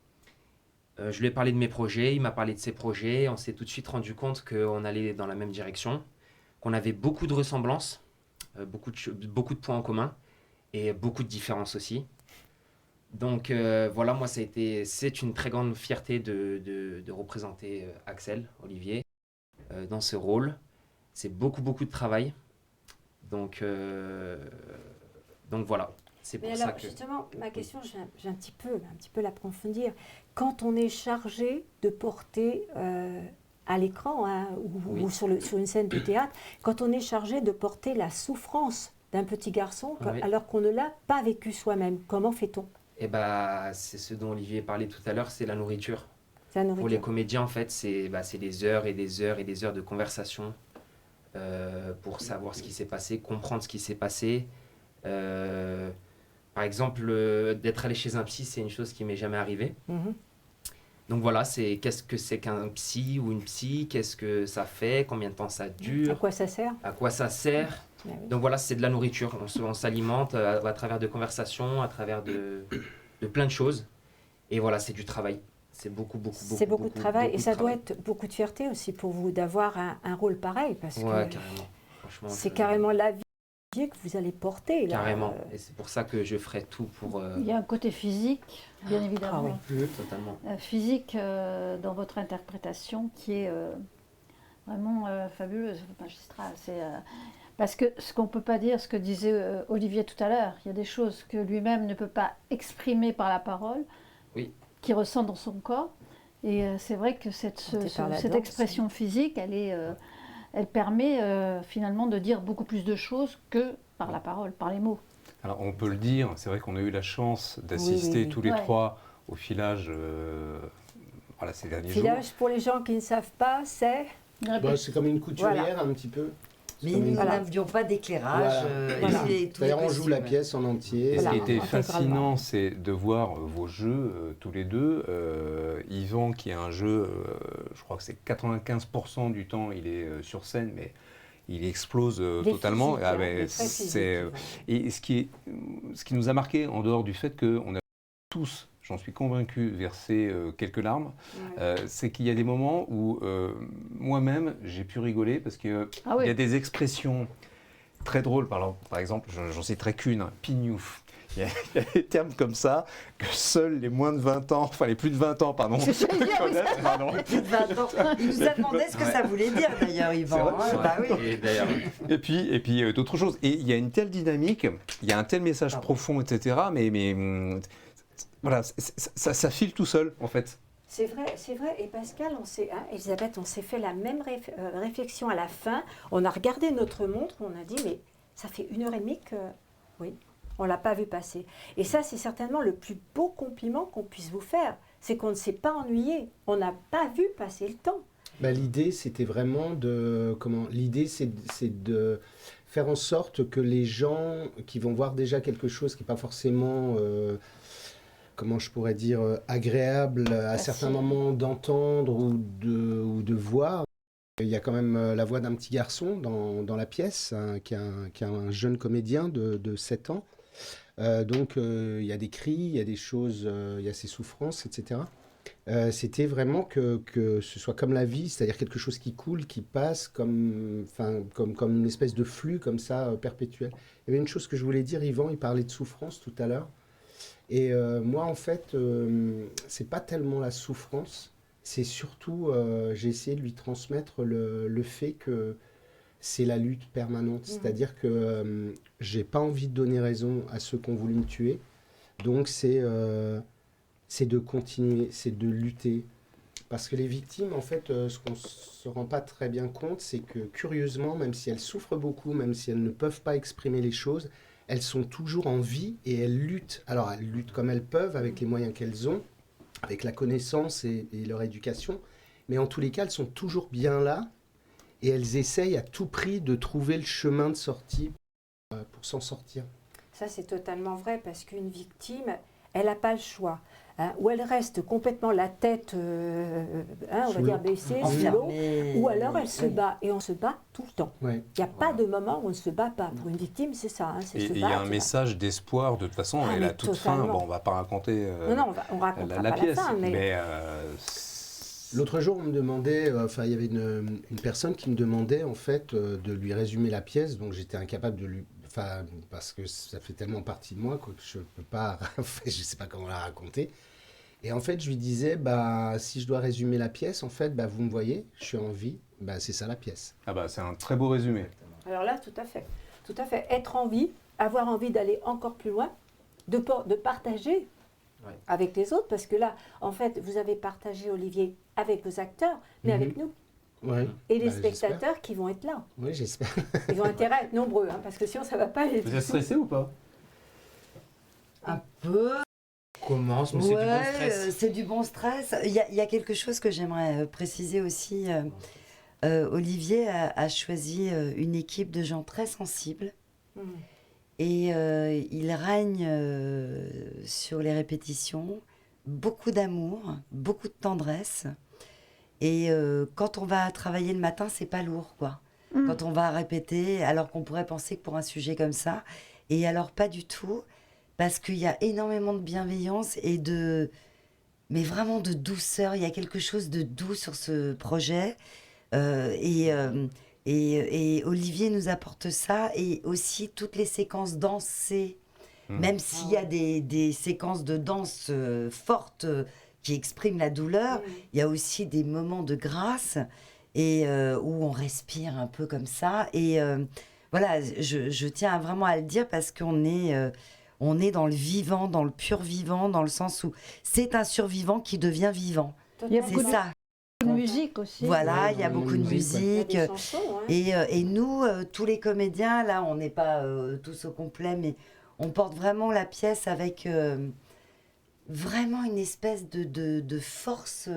Je lui ai parlé de mes projets, il m'a parlé de ses projets. On s'est tout de suite rendu compte qu'on allait dans la même direction, qu'on avait beaucoup de ressemblances, beaucoup de points en commun et beaucoup de différences aussi. Donc voilà, moi c'est une très grande fierté de représenter Axel, Olivier, dans ce rôle. C'est beaucoup de travail. Donc voilà, c'est pour Mais ça alors, que... justement, ma question, je vais un petit peu l'approfondir. Quand on est chargé de porter à l'écran, hein, ou sur une scène de théâtre, quand on est chargé de porter la souffrance d'un petit garçon, Oui. alors qu'on ne l'a pas vécu soi-même, comment fait-on ? Eh ben, c'est ce dont Olivier parlait tout à l'heure, c'est la nourriture. C'est la Pour les nourriture. comédiens, en fait, c'est des heures et des heures et des heures de conversation pour savoir ce qui s'est passé, comprendre ce qui s'est passé. Par exemple, d'être allé chez un psy, c'est une chose qui m'est jamais arrivée. Donc voilà, qu'est-ce que c'est qu'un psy ou une psy, qu'est-ce que ça fait, combien de temps ça dure, À quoi ça sert? à quoi ça sert. Ah oui. Donc voilà, c'est de la nourriture. On s'alimente à travers de conversations, à travers de plein de choses. Et voilà, c'est du travail. C'est beaucoup De travail, et beaucoup ça de doit travail. être beaucoup de fierté aussi pour vous d'avoir un rôle pareil, parce Ouais, que carrément. Franchement, c'est carrément la vie que vous allez porter. Là. Carrément. Et c'est pour ça que je ferai tout pour... Il y a un côté phisique, bien évidemment. Totalement. Physique dans votre interprétation qui est vraiment fabuleuse, magistral. Parce que ce qu'on ne peut pas dire, ce que disait Olivier tout à l'heure, il y a des choses que lui-même ne peut pas exprimer par la parole, Oui. qu'il ressent dans son corps. Et c'est vrai que cette expression physique, elle permet finalement de dire beaucoup plus de choses que par la parole, par les mots. Alors on peut le dire, c'est vrai qu'on a eu la chance d'assister tous les trois au filage voilà, ces derniers jours. Filage, pour les gens qui ne savent pas, c'est... C'est comme une couturière un petit peu. Mais nous n'avions pas d'éclairage. D'ailleurs, on joue la pièce en entier. Et ce qui était fascinant, c'est de voir vos jeux, tous les deux. Yvan, qui a un jeu, je crois que c'est 95% du temps, il est sur scène, mais il explose totalement. Et ce qui nous a marqué, en dehors du fait qu'on a tous, j'en suis convaincu, versé quelques larmes, c'est qu'il y a des moments où moi-même j'ai pu rigoler parce qu'il y a des expressions très drôles. Par exemple, j'en citerai qu'une, pignouf. Il y a des termes comme ça que seuls les moins de 20 ans, enfin les plus de 20 ans, pardon, connaissent. Les plus de 20 ans. Il nous a demandé ce que ça voulait dire d'ailleurs, Yvan. Et puis d'autres choses. Et il y a une telle dynamique, il y a un tel message profond, etc. Mais voilà, ça file tout seul, en fait. C'est vrai. Et Pascal, Elisabeth, on s'est fait la même réflexion à la fin. On a regardé notre montre, on a dit, mais ça fait 1h30 que... Oui, on ne l'a pas vu passer. Et ça, c'est certainement le plus beau compliment qu'on puisse vous faire. C'est qu'on ne s'est pas ennuyé. On n'a pas vu passer le temps. L'idée, c'était vraiment L'idée, c'est de faire en sorte que les gens qui vont voir déjà quelque chose qui n'est pas forcément... comment je pourrais dire, agréable à certains moments d'entendre ou de voir. Il y a quand même la voix d'un petit garçon dans la pièce, qui est un jeune comédien de 7 ans. Donc il y a des cris, il y a des choses, il y a ses souffrances, etc. C'était vraiment que ce soit comme la vie, c'est-à-dire quelque chose qui coule, qui passe, comme une espèce de flux comme ça, perpétuel. Il y avait une chose que je voulais dire, Yvan, il parlait de souffrance tout à l'heure. Et moi, en fait, c'est pas tellement la souffrance, c'est surtout, j'ai essayé de lui transmettre le fait que c'est la lutte permanente. C'est-à-dire que j'ai pas envie de donner raison à ceux qui ont voulu me tuer. Donc c'est de continuer, c'est de lutter. Parce que les victimes, en fait, ce qu'on se rend pas très bien compte, c'est que curieusement, même si elles souffrent beaucoup, même si elles ne peuvent pas exprimer les choses, elles sont toujours en vie et elles luttent. Alors, elles luttent comme elles peuvent, avec les moyens qu'elles ont, avec la connaissance et leur éducation. Mais en tous les cas, elles sont toujours bien là et elles essayent à tout prix de trouver le chemin de sortie pour s'en sortir. Ça, c'est totalement vrai, parce qu'une victime, elle n'a pas le choix. Ou elle reste complètement la tête, on va dire baissée, sous l'eau, ou alors elle se bat. Et on se bat tout le temps. Il n'y a pas de moment où on ne se bat pas. Pour une victime, c'est ça. Et il y a un message d'espoir, de toute façon, et la toute fin, bon, on ne va pas raconter on racontera la pas pièce, la fin, mais l'autre jour, on me demandait, il y avait une personne qui me demandait, en fait, de lui résumer la pièce, donc j'étais incapable de lui... parce que ça fait tellement partie de moi que je ne peux pas... je ne sais pas comment la raconter. Et en fait, je lui disais, si je dois résumer la pièce, en fait, vous me voyez, je suis en vie, c'est ça la pièce. C'est un très beau résumé. Alors là, tout à fait. Tout à fait. Être en vie, avoir envie d'aller encore plus loin, de partager avec les autres, parce que là, en fait, vous avez partagé, Olivier, avec vos acteurs, mais avec nous. Ouais. Et les spectateurs qui vont être là. Oui, j'espère. Ils ont intérêt à être nombreux, parce que sinon, ça ne va pas aller. Vous êtes stressé ou pas? Un peu. Commence, mais c'est du bon stress. C'est du bon stress. Il y a quelque chose que j'aimerais préciser aussi. Olivier a choisi une équipe de gens très sensibles. Et il règne sur les répétitions beaucoup d'amour, beaucoup de tendresse. Et quand on va travailler le matin, c'est pas lourd, quoi. Quand on va répéter, alors qu'on pourrait penser que pour un sujet comme ça, et alors pas du tout, parce qu'il y a énormément de bienveillance mais vraiment de douceur. Il y a quelque chose de doux sur ce projet, et Olivier nous apporte ça, et aussi toutes les séquences dansées, même s'il y a des séquences de danse fortes qui expriment la douleur, il y a aussi des moments de grâce et où on respire un peu comme ça. Et voilà, je tiens vraiment à le dire parce qu'on est dans le vivant, dans le pur vivant, dans le sens où c'est un survivant qui devient vivant. Il y a C'est beaucoup ça. de musique aussi. Voilà, il y a beaucoup de musique. Il y a des chansons, hein. Et nous, tous les comédiens, là, on n'est pas tous au complet, mais on porte vraiment la pièce avec vraiment une espèce de force.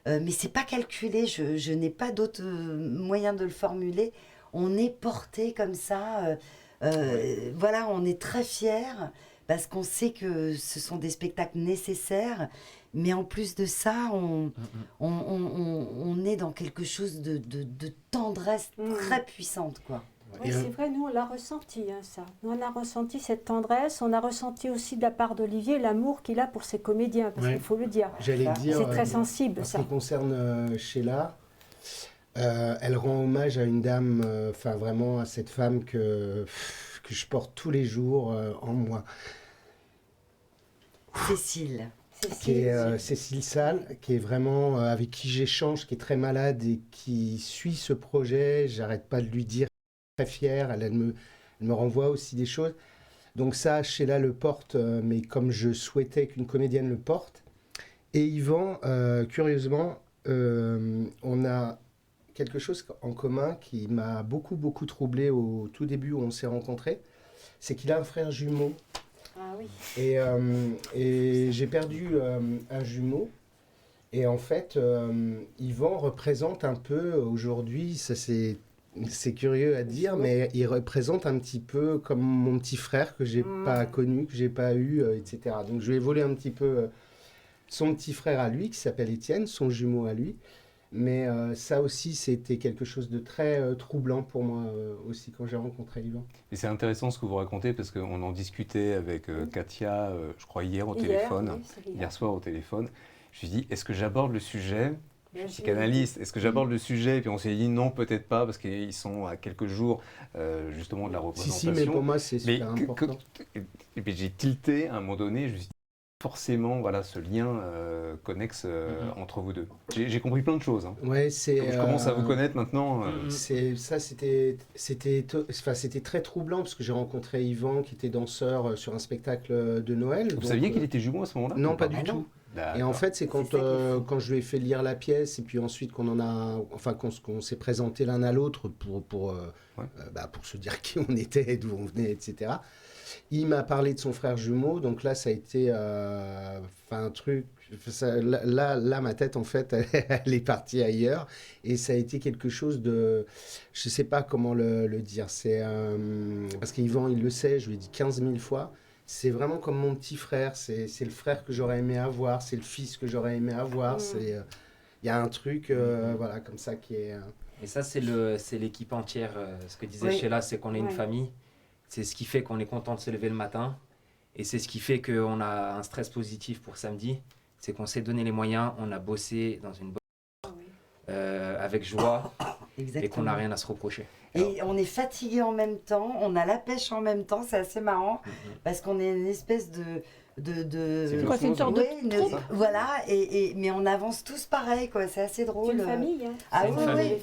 Mais c'est pas calculé, je n'ai pas d'autre moyen de le formuler. On est porté comme ça. Voilà, on est très fiers parce qu'on sait que ce sont des spectacles nécessaires. Mais en plus de ça, on est dans quelque chose de tendresse très puissante, quoi. Oui, c'est vrai, nous on l'a ressenti, hein, ça. Nous on a ressenti cette tendresse, on a ressenti aussi de la part d'Olivier l'amour qu'il a pour ses comédiens, parce qu'il faut le dire. J'allais dire, c'est très sensible, en ça. ce qui concerne Sheila, elle rend hommage à une dame, enfin vraiment à cette femme que je porte tous les jours en moi. Cécile. Qui est Cécile Salle, qui est vraiment avec qui j'échange, qui est très malade et qui suit ce projet. J'arrête pas de lui dire, très fière, elle me renvoie aussi des choses. Donc ça, Sheila le porte, mais comme je souhaitais qu'une comédienne le porte. Et Yvan, curieusement, on a quelque chose en commun qui m'a beaucoup troublé au tout début où on s'est rencontrés. C'est qu'il a un frère jumeau. Ah oui. Et j'ai perdu un jumeau. Et en fait, Yvan représente un peu aujourd'hui, ça c'est curieux à dire, mais il représente un petit peu comme mon petit frère que j'ai pas connu, que j'ai pas eu, etc. Donc je vais voler un petit peu son petit frère à lui, qui s'appelle Étienne, son jumeau à lui. Mais ça aussi, c'était quelque chose de très troublant pour moi aussi quand j'ai rencontré Yvan. Et c'est intéressant ce que vous racontez parce qu'on en discutait avec Katia, je crois hier au téléphone, hier soir au téléphone. Je me suis dit, est-ce que j'aborde le sujet ? Je suis psychanalyste, est-ce que j'aborde le sujet ? Et puis on s'est dit non, peut-être pas, parce qu'ils sont à quelques jours justement de la représentation. Si, mais pour moi, c'est super important. Et puis j'ai tilté à un moment donné, je me suis dit, forcément, voilà, ce lien connexe entre vous deux. J'ai compris plein de choses. Hein. Ouais, comme je commence à vous connaître maintenant. C'était très troublant parce que j'ai rencontré Yvan qui était danseur sur un spectacle de Noël. Vous saviez qu'il était jumeau à ce moment-là ? Non, pas du tout. Et en fait, c'est quand je lui ai fait lire la pièce et puis ensuite qu'on s'est présenté l'un à l'autre pour se dire qui on était, d'où on venait, etc. Il m'a parlé de son frère jumeau, donc là, ça a été un truc... Là, ma tête, en fait, elle est partie ailleurs. Et ça a été quelque chose de... Je ne sais pas comment le dire. Parce qu'Yvan, il le sait, je lui ai dit 15 000 fois. C'est vraiment comme mon petit frère. C'est le frère que j'aurais aimé avoir. C'est le fils que j'aurais aimé avoir. Il y a un truc voilà, comme ça qui est... Et ça, c'est l'équipe entière. Ce que disait Sheila, c'est qu'on est une famille. C'est ce qui fait qu'on est content de se lever le matin. Et c'est ce qui fait qu'on a un stress positif pour samedi. C'est qu'on s'est donné les moyens, on a bossé dans une bonne... avec joie. Exactement. Et qu'on n'a rien à se reprocher. Et on est fatigué en même temps, on a la pêche en même temps, c'est assez marrant. Parce qu'on est une espèce c'est une sorte de troupe. Voilà, mais on avance tous pareil, quoi. C'est assez drôle. C'est une famille. Hein. Ah oui, mais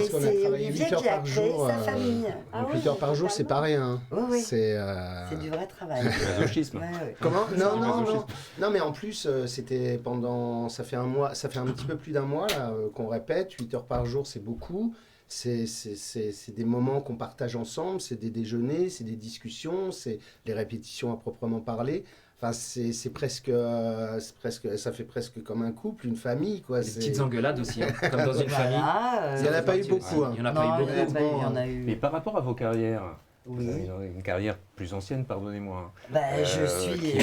c'est Olivier qui a créé sa famille. 8 heures par jour, c'est pas rien. Oui. C'est du vrai travail. C'est masochisme. Comment ? Non, mais en plus, c'était pendant... Ça fait un petit peu plus d'un mois là, qu'on répète. 8 heures par jour, c'est beaucoup. C'est des moments qu'on partage ensemble, c'est des déjeuners, c'est des discussions, c'est les répétitions à proprement parler. Enfin, c'est presque, ça fait presque comme un couple, une famille, quoi. Des petites engueulades aussi, hein, comme dans une famille. Il n'y en a pas eu beaucoup. Il y en a eu. Mais par rapport à vos carrières, Vous avez une carrière plus ancienne, pardonnez-moi. Ben, je suis...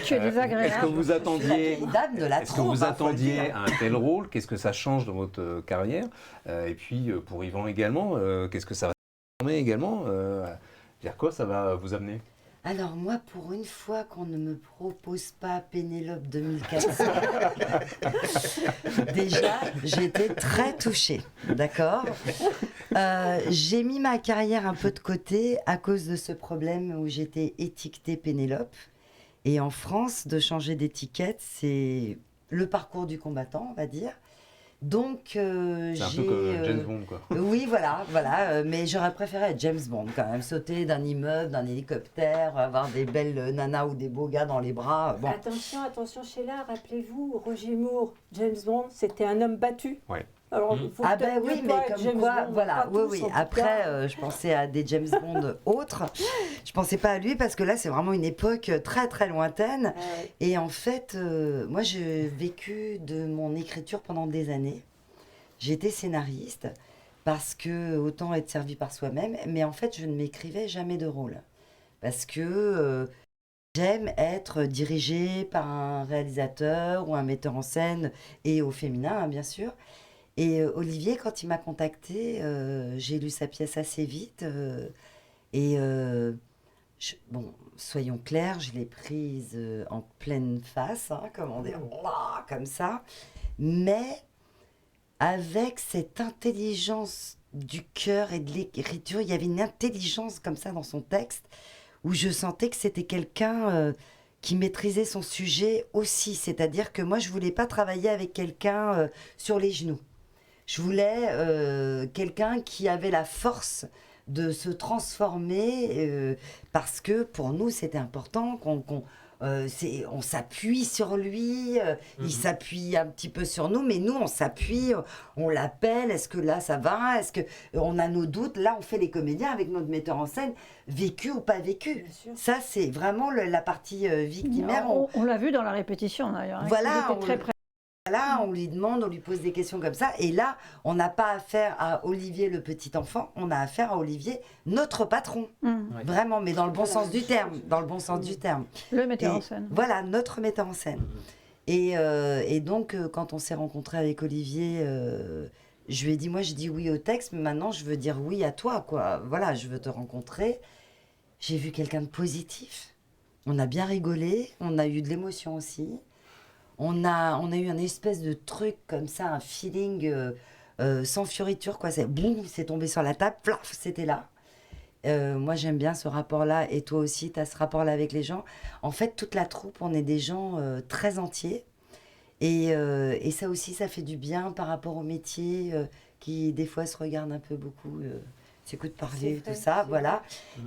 Tu es désagréable. Est-ce que vous attendiez, dame de la est-ce que troupe, vous hein, faut le attendiez dire. un tel rôle? Qu'est-ce que ça change dans votre carrière? Et puis pour Yvan également, qu'est-ce que ça va transformer également? Vers quoi ça va vous amener? Alors moi, pour une fois qu'on ne me propose pas Pénélope 2400, déjà, j'étais très touchée, d'accord. J'ai mis ma carrière un peu de côté à cause de ce problème où j'étais étiquetée Pénélope. Et en France, de changer d'étiquette, c'est le parcours du combattant, on va dire. Donc, C'est un peu comme James Bond, quoi. Oui, voilà. Mais j'aurais préféré être James Bond quand même, sauter d'un immeuble, d'un hélicoptère, avoir des belles nanas ou des beaux gars dans les bras. Bon. Attention, Sheila, rappelez-vous, Roger Moore, James Bond, c'était un homme battu. Ouais. Alors, faut Ah peut-être ben oui, mieux mais pas être comme James quoi, Bond, voilà, pas tous, oui. en tout Après, cas. je pensais à des James Bond autres. Je pensais pas à lui parce que là, c'est vraiment une époque très très lointaine. Et en fait, moi, j'ai vécu de mon écriture pendant des années. J'étais scénariste parce que autant être servi par soi-même, mais en fait, je ne m'écrivais jamais de rôle parce que j'aime être dirigée par un réalisateur ou un metteur en scène et au féminin, hein, bien sûr. Et Olivier, quand il m'a contactée, j'ai lu sa pièce assez vite. Bon, soyons clairs, je l'ai prise en pleine face, hein, comme on dit, comme ça. Mais avec cette intelligence du cœur et de l'écriture, il y avait une intelligence comme ça dans son texte, où je sentais que c'était quelqu'un qui maîtrisait son sujet aussi. C'est-à-dire que moi, je ne voulais pas travailler avec quelqu'un sur les genoux. Je voulais quelqu'un qui avait la force de se transformer parce que pour nous, c'était important on s'appuie sur lui, il s'appuie un petit peu sur nous, mais nous, on s'appuie, on l'appelle, est-ce que là, ça va? Est-ce qu'on a nos doutes? Là, on fait les comédiens avec notre metteur en scène, vécu ou pas vécu. Ça, c'est vraiment la partie victimaire. On l'a vu dans la répétition, d'ailleurs. Voilà, Il était très près. Là, on lui demande, on lui pose des questions comme ça. Et là, on n'a pas affaire à Olivier le petit enfant, on a affaire à Olivier, notre patron. Vraiment, mais dans le bon sens du terme. Dans le bon sens du terme. Le metteur en scène. Voilà, notre metteur en scène. Et donc, quand on s'est rencontré avec Olivier, je lui ai dit, moi, je dis oui au texte, mais maintenant, je veux dire oui à toi, quoi. Voilà, je veux te rencontrer. J'ai vu quelqu'un de positif. On a bien rigolé, on a eu de l'émotion aussi. On a eu un espèce de truc comme ça, un feeling sans fioriture, quoi. Boum, c'est tombé sur la table, plaf, c'était là. Moi, j'aime bien ce rapport-là, et toi aussi, tu as ce rapport-là avec les gens. En fait, toute la troupe, on est des gens très entiers. Et ça aussi, ça fait du bien par rapport au métier qui, des fois, se regarde un peu beaucoup, s'écoute parler, tout ça, voilà.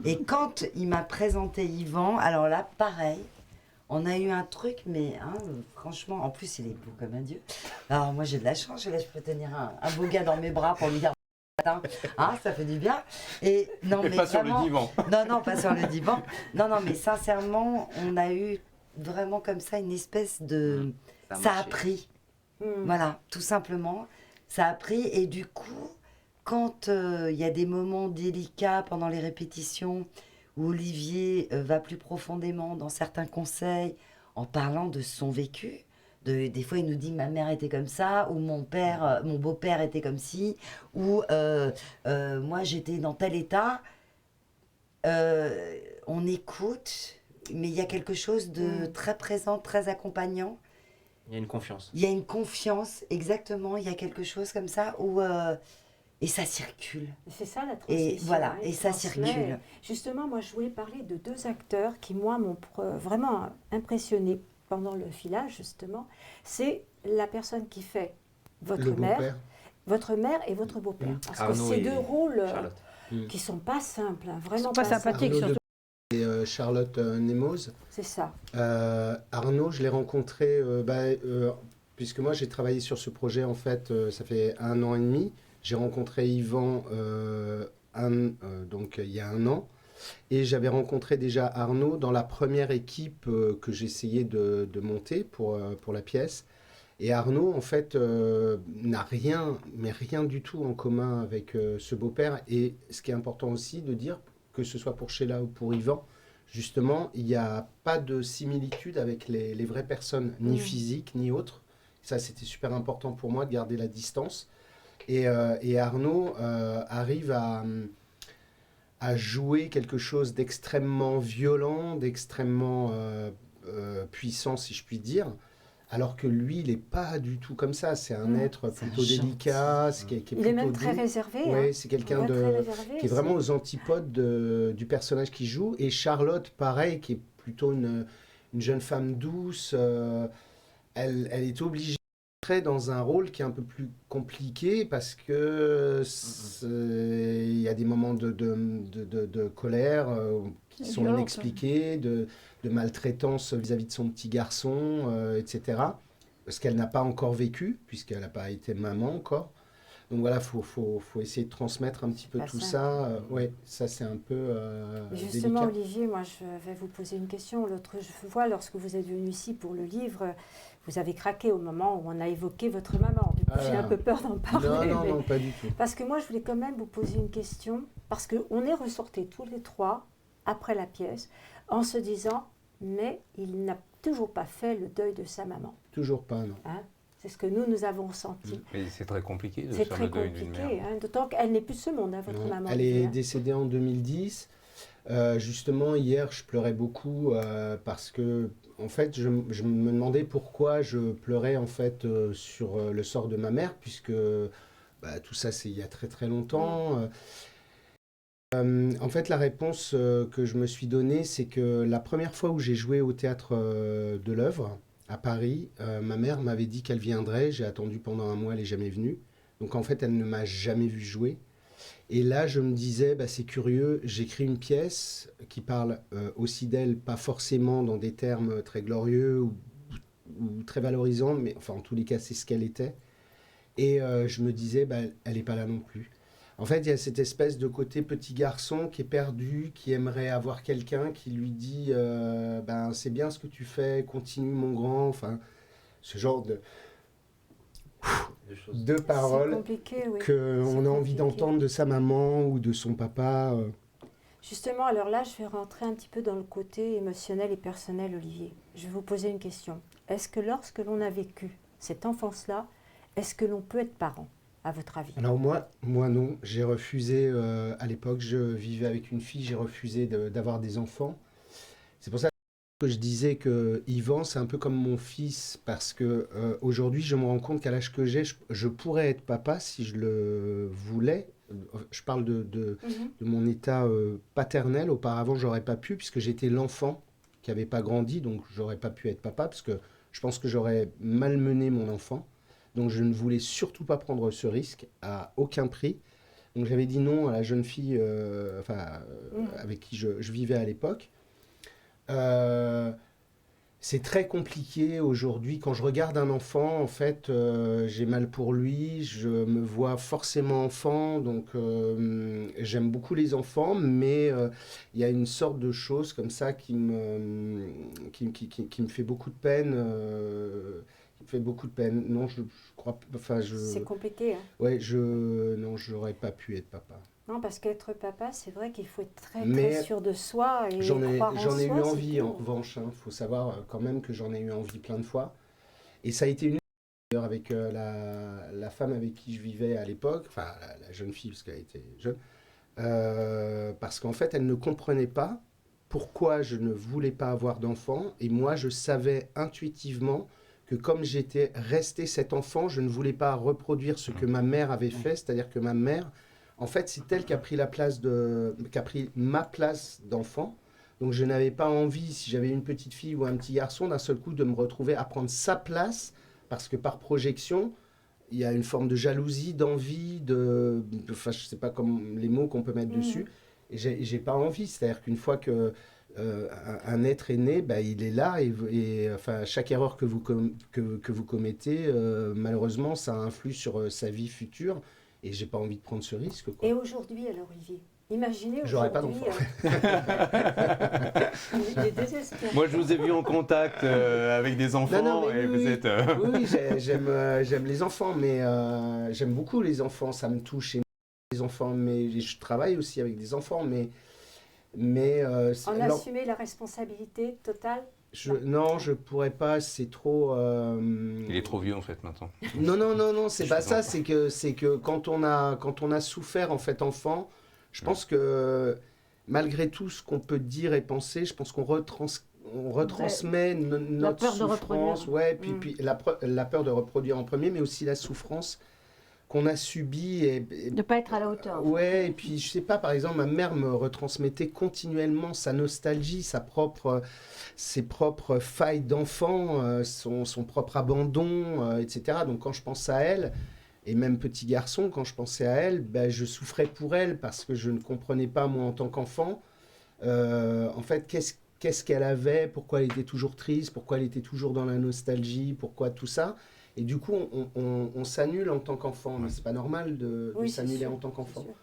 Et quand il m'a présenté Yvan, alors là, pareil. On a eu un truc, mais hein, franchement, en plus, il est beau comme un dieu. Alors, moi, j'ai de la chance. Là, je peux tenir un beau gars dans mes bras pour lui dire hein, ça fait du bien. Et non, mais pas vraiment, sur le divan. Non, pas sur le divan. Non, mais sincèrement, on a eu vraiment comme ça une espèce de. Ça a pris. Voilà, tout simplement. Ça a pris. Et du coup, quand il y a des moments délicats pendant les répétitions, où Olivier va plus profondément dans certains conseils en parlant de son vécu. Des fois, il nous dit « ma mère était comme ça » ou « mon beau-père était comme ci » ou moi, j'étais dans tel état ». On écoute, mais il y a quelque chose de très présent, très accompagnant. Il y a une confiance. Il y a une confiance, exactement. Il y a quelque chose comme ça où... Et ça circule. C'est ça la transmission. Et voilà, et ça circule. Justement, moi, je voulais parler de deux acteurs qui, moi, m'ont vraiment impressionné pendant le filage, justement. C'est la personne qui fait votre mère et votre beau-père. Parce Arnaud que c'est deux rôles Charlotte. qui ne sont pas simples, hein, vraiment pas sympathiques, surtout. Et Charlotte Nemoz. C'est ça. Arnaud, je l'ai rencontré, puisque moi j'ai travaillé sur ce projet, en fait, ça fait 1 an et demi. J'ai rencontré Yvan donc il y a 1 an. Et j'avais rencontré déjà Arnaud dans la première équipe que j'essayais de monter pour la pièce. Et Arnaud, en fait, n'a rien du tout en commun avec ce beau-père. Et ce qui est important aussi de dire, que ce soit pour Sheila ou pour Yvan, justement, il n'y a pas de similitude avec les vraies personnes, ni physiques, ni autres. Ça, c'était super important pour moi de garder la distance. Et Arnaud arrive à jouer quelque chose d'extrêmement violent, d'extrêmement puissant, si je puis dire, alors que lui, il n'est pas du tout comme ça. C'est un être plutôt délicat, qui est Il plutôt est même doux. très réservé. Oui, c'est quelqu'un qui est vraiment aux antipodes du personnage qu'il joue. Et Charlotte, pareil, qui est plutôt une jeune femme douce. Elle est obligée d'entrer dans un rôle qui est un peu plus compliqué parce que il y a des moments de colère qui sont Violente, inexpliqués, de maltraitance vis-à-vis de son petit garçon, etc. Ce qu'elle n'a pas encore vécu, puisqu'elle n'a pas été maman encore. Donc voilà, faut essayer de transmettre un petit peu tout ça. Ouais, ça c'est un peu Justement, délicat. Olivier, moi je vais vous poser une question. L'autre fois, lorsque vous êtes venu ici pour le livre, vous avez craqué au moment où on a évoqué votre maman. Du coup, j'ai un peu peur d'en parler. Non, pas du tout. Parce que moi, je voulais quand même vous poser une question, parce qu'on est ressortis tous les trois, après la pièce, en se disant, mais il n'a toujours pas fait le deuil de sa maman. Toujours pas, non. Hein? C'est ce que nous avons ressenti. Mais c'est très compliqué de C'est faire très le deuil d'une compliqué, mère. hein, d'autant qu'elle n'est plus de ce monde, hein, votre Non, maman. elle Olivier, est hein. décédée en 2010. Justement, hier, je pleurais beaucoup parce que, en fait, je me demandais pourquoi je pleurais en fait sur le sort de ma mère, puisque tout ça, c'est il y a très très longtemps. En fait, la réponse que je me suis donnée, c'est que la première fois où j'ai joué au théâtre de l'œuvre à Paris, ma mère m'avait dit qu'elle viendrait. J'ai attendu pendant un mois, elle n'est jamais venue. Donc en fait, elle ne m'a jamais vu jouer. Et là, je me disais, c'est curieux, j'écris une pièce qui parle aussi d'elle, pas forcément dans des termes très glorieux ou très valorisants, mais enfin, en tous les cas, c'est ce qu'elle était. Et je me disais, elle n'est pas là non plus. En fait, il y a cette espèce de côté petit garçon qui est perdu, qui aimerait avoir quelqu'un qui lui dit, c'est bien ce que tu fais, continue mon grand, enfin, ce genre de paroles Compliqué, oui. qu'on a envie compliqué. d'entendre de sa maman ou de son papa. Justement, alors là, je vais rentrer un petit peu dans le côté émotionnel et personnel, Olivier. Je vais vous poser une question. Est-ce que lorsque l'on a vécu cette enfance-là, est-ce que l'on peut être parent, à votre avis? Alors moi non, j'ai refusé, à l'époque, je vivais avec une fille, j'ai refusé d'avoir des enfants. C'est pour ça que je disais que Yvan, c'est un peu comme mon fils, parce que aujourd'hui, je me rends compte qu'à l'âge que j'ai, je pourrais être papa si je le voulais. Je parle de mon état paternel. Auparavant, j'aurais pas pu, puisque j'étais l'enfant qui n'avait pas grandi, donc j'aurais pas pu être papa, parce que je pense que j'aurais malmené mon enfant. Donc je ne voulais surtout pas prendre ce risque à aucun prix. Donc j'avais dit non à la jeune fille avec qui je vivais à l'époque. C'est très compliqué aujourd'hui. Quand je regarde un enfant, en fait, j'ai mal pour lui. Je me vois forcément enfant, donc j'aime beaucoup les enfants, mais il y a une sorte de chose comme ça qui me fait beaucoup de peine. Fait beaucoup de peine. Non, je crois. Enfin, C'est compliqué, hein? Ouais, non, j'aurais pas pu être papa. Non, parce qu'être papa, c'est vrai qu'il faut être très, Mais très sûr de soi et J'en croire en ai eu soi, c'est envie, tout. en revanche. Il faut savoir quand même que j'en ai eu envie plein de fois. Et ça a été une d'ailleurs avec la femme avec qui je vivais à l'époque, enfin la jeune fille, parce qu'elle était jeune, parce qu'en fait, elle ne comprenait pas pourquoi je ne voulais pas avoir d'enfant. Et moi, je savais intuitivement que comme j'étais resté cet enfant, je ne voulais pas reproduire ce que ma mère avait fait, c'est-à-dire que ma mère, en fait, c'est elle qui a pris ma place d'enfant. Donc je n'avais pas envie, si j'avais une petite fille ou un petit garçon, d'un seul coup de me retrouver à prendre sa place, parce que par projection, il y a une forme de jalousie, d'envie, enfin je sais pas comme les mots qu'on peut mettre dessus. Et j'ai pas envie, c'est-à-dire qu'une fois que un être est né, il est là et enfin, chaque erreur que vous commettez, malheureusement, ça influe sur sa vie future et j'ai pas envie de prendre ce risque. Quoi. Et aujourd'hui, alors, Olivier, imaginez J'aurais pas aujourd'hui... d'enfant. Il est désespéré. Moi, je vous ai vu en contact avec des enfants Non, mais et oui, vous êtes... Oui, j'aime les enfants, mais j'aime beaucoup les enfants, ça me touche les enfants, mais je travaille aussi avec des enfants, mais Mais En assumer la responsabilité totale. non, je pourrais pas, c'est trop... Il est trop vieux en fait maintenant. Non, c'est Je pas vous ça, entends. c'est que quand on a souffert en fait enfant, je pense que malgré tout ce qu'on peut dire et penser, je pense qu'on retransmet notre peur de souffrance, reproduire. ouais, puis la peur de reproduire en premier, mais aussi la souffrance qu'on a subie De ne pas être à la hauteur. ouais, et puis je sais pas, par exemple, ma mère me retransmettait continuellement sa nostalgie, ses propres failles d'enfant, son propre abandon, etc. Donc quand je pense à elle, et même petit garçon, quand je pensais à elle, ben, je souffrais pour elle parce que je ne comprenais pas, moi, en tant qu'enfant, en fait, qu'est-ce qu'elle avait, pourquoi elle était toujours triste, pourquoi elle était toujours dans la nostalgie, pourquoi tout ça. Et du coup, on s'annule en tant qu'enfant, mais c'est pas normal de Oui, c'est s'annuler sûr, en tant c'est qu'enfant. sûr.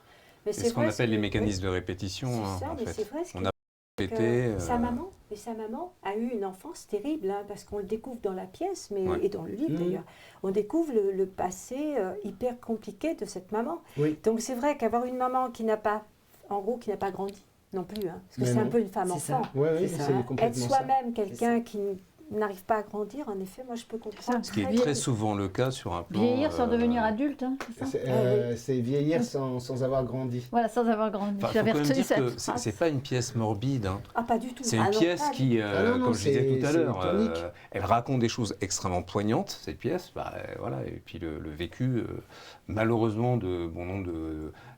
Mais C'est ce qu'on vrai appelle les que- mécanismes de oui, répétition, c'est ça, en mais fait. c'est vrai ce On qui a répété. sa maman a eu une enfance terrible, hein, parce qu'on le découvre dans la pièce, mais, Ouais. et dans le livre Mhm. d'ailleurs. On découvre le passé hyper compliqué de cette maman. Oui. Donc c'est vrai qu'avoir une maman qui n'a pas, en gros, qui n'a pas grandi non plus, hein, parce que Mais c'est un non. peu une femme C'est enfant. ça. Oui, C'est oui, ça. c'est Être complètement ça. soi-même quelqu'un qui n'arrive pas à grandir, en effet, moi je peux comprendre. Ce qui est très bien. très souvent le cas sur un plan. Vieillir sans devenir adulte, hein, c'est ça. C'est vieillir sans avoir grandi. Voilà, sans avoir grandi. Enfin, faut J'avais quand même retenu dire que cette phrase. c'est pas une pièce morbide. Hein. Ah, pas du tout. C'est Ah une non, pièce pas du qui, Ah non, non, comme je disais tout à c'est l'heure, tonique. elle raconte des choses extrêmement poignantes, cette pièce. Bah, voilà, et puis le vécu, malheureusement, de bon nombre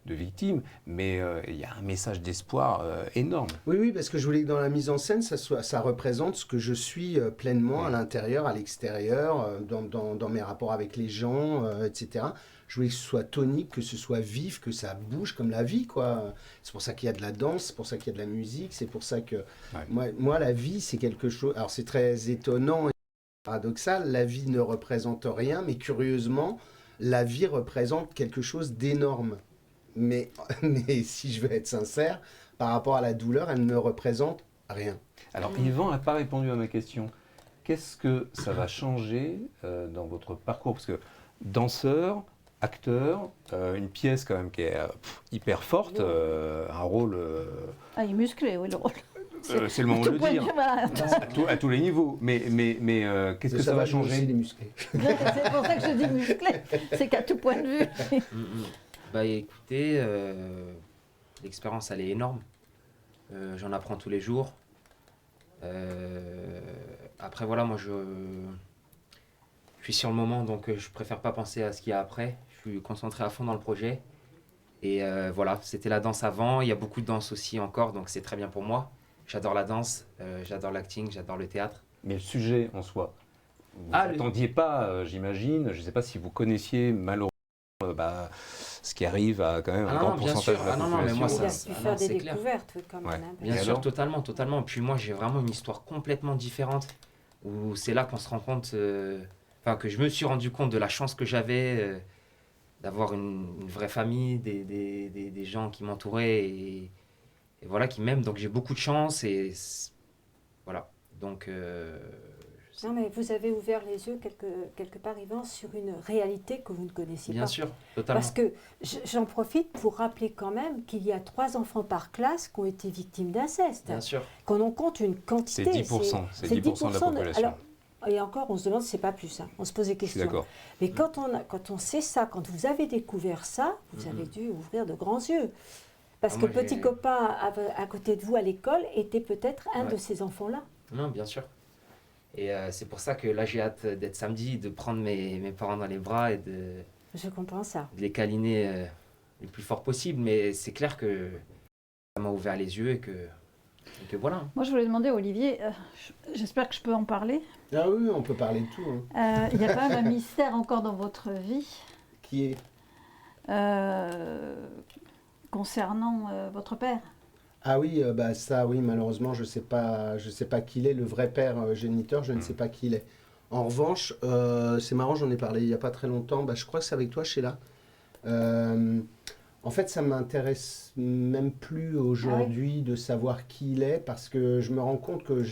de victimes, mais il y a un message d'espoir énorme. Oui, parce que je voulais que dans la mise en scène, ça représente ce que je suis pleinement à l'intérieur, à l'extérieur, dans mes rapports avec les gens, etc. Je voulais que ce soit tonique, que ce soit vif, que ça bouge comme la vie, quoi. C'est pour ça qu'il y a de la danse, c'est pour ça qu'il y a de la musique, c'est pour ça que... Moi, la vie, c'est quelque chose... Alors, c'est très étonnant et paradoxal, la vie ne représente rien, mais curieusement, la vie représente quelque chose d'énorme. Mais si je veux être sincère, par rapport à la douleur, elle ne représente rien. Alors, Yvan n'a pas répondu à ma question. Qu'est-ce que ça va changer dans votre parcours? Parce que danseur, acteur, une pièce quand même qui est hyper forte, un rôle... Ah, il est musclé, oui, le rôle. c'est le moment de Tout le point de dire. vue, voilà. À tous les niveaux. Mais qu'est-ce que ça va aussi changer? les musclés. C'est pour ça que je dis musclé. C'est qu'à tout point de vue. Bah écoutez, l'expérience elle est énorme. J'en apprends tous les jours. Après voilà, moi je suis sur le moment, donc je préfère pas penser à ce qu'il y a après. Je suis concentré à fond dans le projet. Et voilà, c'était la danse avant. Il y a beaucoup de danse aussi encore, donc c'est très bien pour moi. J'adore la danse, j'adore l'acting, j'adore le théâtre. Mais le sujet en soi, vous Ah, n'attendiez pas, j'imagine, je ne sais pas si vous connaissiez malheureusement ce qui arrive à quand même un Ah non, grand non, bien pourcentage sûr. de la Ah non, non, mais population. moi, Il a ça- pu ah faire non, des c'est clair. découvertes, oui, quand même. Ouais. hein. Bien Et sûr, alors totalement. Puis moi, j'ai vraiment une histoire complètement différente où c'est là qu'on se rend compte, enfin, que je me suis rendu compte de la chance que j'avais d'avoir une vraie famille, des gens qui m'entouraient et voilà, qui m'aiment. Donc j'ai beaucoup de chance et voilà. Donc, Non, mais vous avez ouvert les yeux quelque part, Yvan, sur une réalité que vous ne connaissiez bien pas. sûr, totalement. Parce que j'en profite pour rappeler quand même qu'il y a 3 enfants par classe qui ont été victimes d'inceste. Bien sûr. Quand on compte une C'est quantité. 10%, c'est 10% de la population. Alors, et encore, on se demande si c'est pas plus. Hein. On se pose des Je suis questions. d'accord. Mais quand on sait ça, quand vous avez découvert ça, vous avez dû ouvrir de grands yeux. Parce Ah, que moi, le petit j'ai- copain à côté de vous à l'école était peut-être un Ouais. de ces enfants-là. Non, bien sûr. Et c'est pour ça que là, j'ai hâte d'être samedi, de prendre mes parents dans les bras et de Je comprends ça. les câliner le plus fort possible. Mais c'est clair que ça m'a ouvert les yeux et que voilà. Moi, je voulais demander à Olivier, j'espère que je peux en parler. Ah oui, on peut parler de tout. Hein. Il y a quand même un mystère encore dans votre vie Qui est... concernant votre père. Ah oui, bah ça, oui, malheureusement, je sais pas qui il est, le vrai père géniteur, je ne sais pas qui il est. En revanche, c'est marrant, j'en ai parlé il n'y a pas très longtemps, bah, je crois que c'est avec toi, Sheila. En fait, ça m'intéresse même plus aujourd'hui de savoir qui il est, parce que je me rends compte que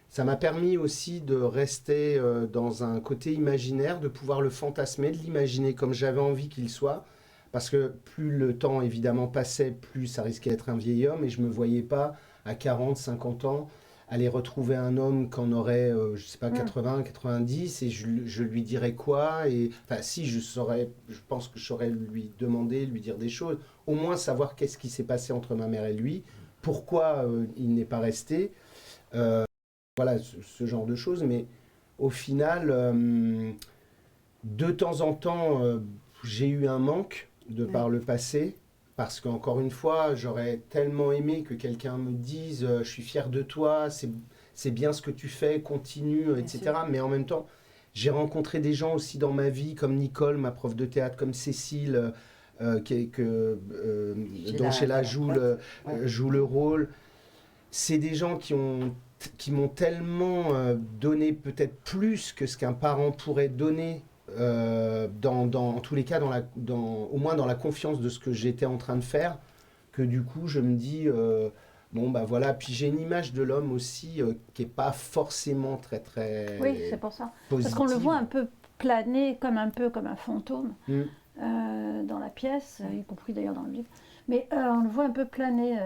ça m'a permis aussi de rester dans un côté imaginaire, de pouvoir le fantasmer, de l'imaginer comme j'avais envie qu'il soit, parce que plus le temps évidemment passait, plus ça risquait d'être un vieil homme, et je me voyais pas à 40, 50 ans aller retrouver un homme qu'en aurait, je sais pas, 80, 90, et je lui dirais quoi, et enfin si je saurais, je pense que je saurais lui demander, lui dire des choses, au moins savoir qu'est-ce qui s'est passé entre ma mère et lui, pourquoi il n'est pas resté, voilà, ce genre de choses, mais au final, de temps en temps, j'ai eu un manque de par le passé, parce qu'encore une fois, j'aurais tellement aimé que quelqu'un me dise je suis fier de toi, c'est bien ce que tu fais, continue, etc. Mais en même temps, j'ai rencontré des gens aussi dans ma vie, comme Nicole, ma prof de théâtre, comme Cécile, dont Sheila joue le rôle. C'est des gens qui m'ont tellement donné peut-être plus que ce qu'un parent pourrait donner, en tous les cas, au moins dans la confiance de ce que j'étais en train de faire, que du coup je me dis, bon bah voilà, puis j'ai une image de l'homme aussi qui n'est pas forcément très très Oui, c'est pour ça. positive. Parce qu'on le voit un peu planer un peu comme un fantôme dans la pièce, y compris d'ailleurs dans le livre. Mais on le voit un peu planer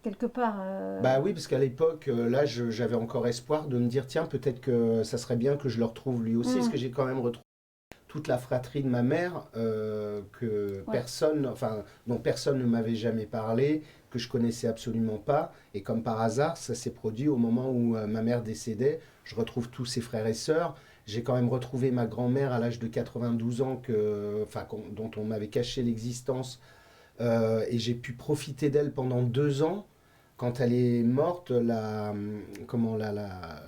quelque part. Bah oui, parce qu'à l'époque, là, j'avais encore espoir de me dire, tiens, peut-être que ça serait bien que je le retrouve lui aussi, parce que j'ai quand même retrouvé toute la fratrie de ma mère, dont personne ne m'avait jamais parlé, que je connaissais absolument pas. Et comme par hasard, ça s'est produit au moment où ma mère décédait. Je retrouve tous ses frères et sœurs. J'ai quand même retrouvé ma grand-mère à l'âge de 92 ans, dont on m'avait caché l'existence. Et j'ai pu profiter d'elle pendant 2 ans. Quand elle est morte,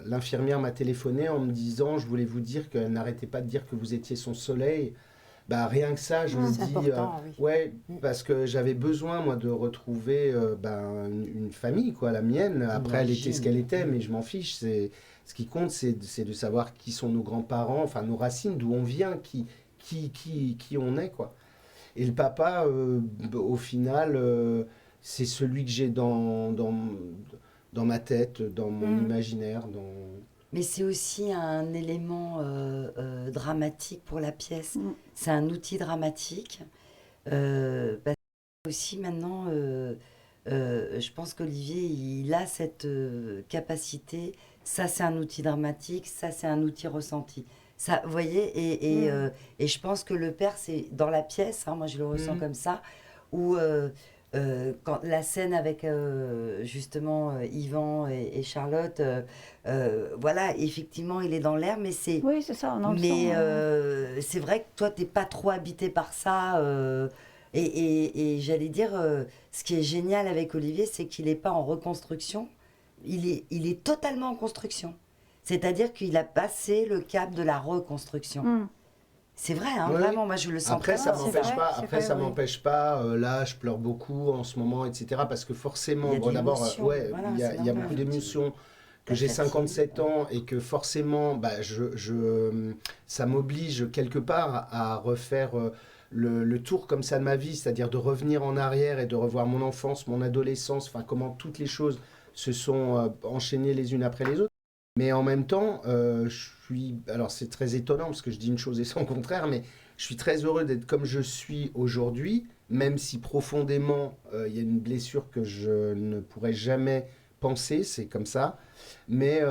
l'infirmière m'a téléphoné en me disant, je voulais vous dire qu'elle n'arrêtait pas de dire que vous étiez son soleil. Bah, rien que ça, je me dis, ouais, parce que j'avais besoin, moi, de retrouver une famille, quoi, la mienne. Après, elle était ce qu'elle était, mais je m'en fiche. Ce qui compte, c'est de savoir qui sont nos grands-parents, enfin nos racines, d'où on vient, qui on est, quoi. Et le papa, au final, c'est celui que j'ai dans ma tête, dans mon imaginaire. Mais c'est aussi un élément dramatique pour la pièce. C'est un outil dramatique. Parce que aussi maintenant, je pense qu'Olivier, il a cette capacité. Ça, c'est un outil dramatique. Ça, c'est un outil ressenti. Ça, vous voyez, et je pense que le père, c'est dans la pièce, moi je le ressens comme ça, où quand la scène avec justement Yvan et Charlotte, voilà, effectivement, il est dans l'air, mais c'est... Oui, c'est ça, on en le sent. Mais c'est vrai que toi, t'es pas trop habité par ça. Et j'allais dire, ce qui est génial avec Olivier, c'est qu'il n'est pas en reconstruction, il est totalement en construction. C'est-à-dire qu'il a passé le cap de la reconstruction. C'est vrai, hein, vraiment, moi je le sens après, très ça fort. m'empêche pas, là je pleure beaucoup en ce moment, etc. Parce que forcément, d'abord, il y a beaucoup d'émotions, que j'ai 57 ans et que forcément, ça m'oblige quelque part à refaire le tour comme ça de ma vie, c'est-à-dire de revenir en arrière et de revoir mon enfance, mon adolescence, enfin comment toutes les choses se sont enchaînées les unes après les autres. Mais en même temps, alors c'est très étonnant parce que je dis une chose et son contraire, mais je suis très heureux d'être comme je suis aujourd'hui, même si profondément il y a une blessure que je ne pourrais jamais penser, c'est comme ça. Mais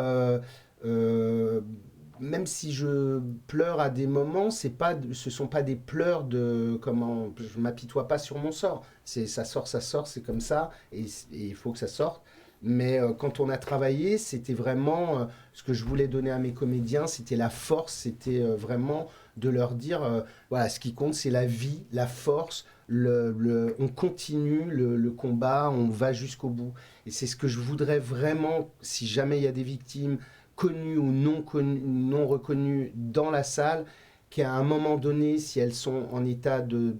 même si je pleure à des moments, ce sont pas des pleurs je m'apitoie pas sur mon sort. Ça sort, c'est comme ça, et il faut que ça sorte. Mais quand on a travaillé, c'était vraiment ce que je voulais donner à mes comédiens, c'était la force, c'était vraiment de leur dire, voilà, ce qui compte, c'est la vie, la force, on continue le combat, on va jusqu'au bout. Et c'est ce que je voudrais vraiment, si jamais il y a des victimes connues ou non reconnues dans la salle, qu'à un moment donné, si elles sont en état de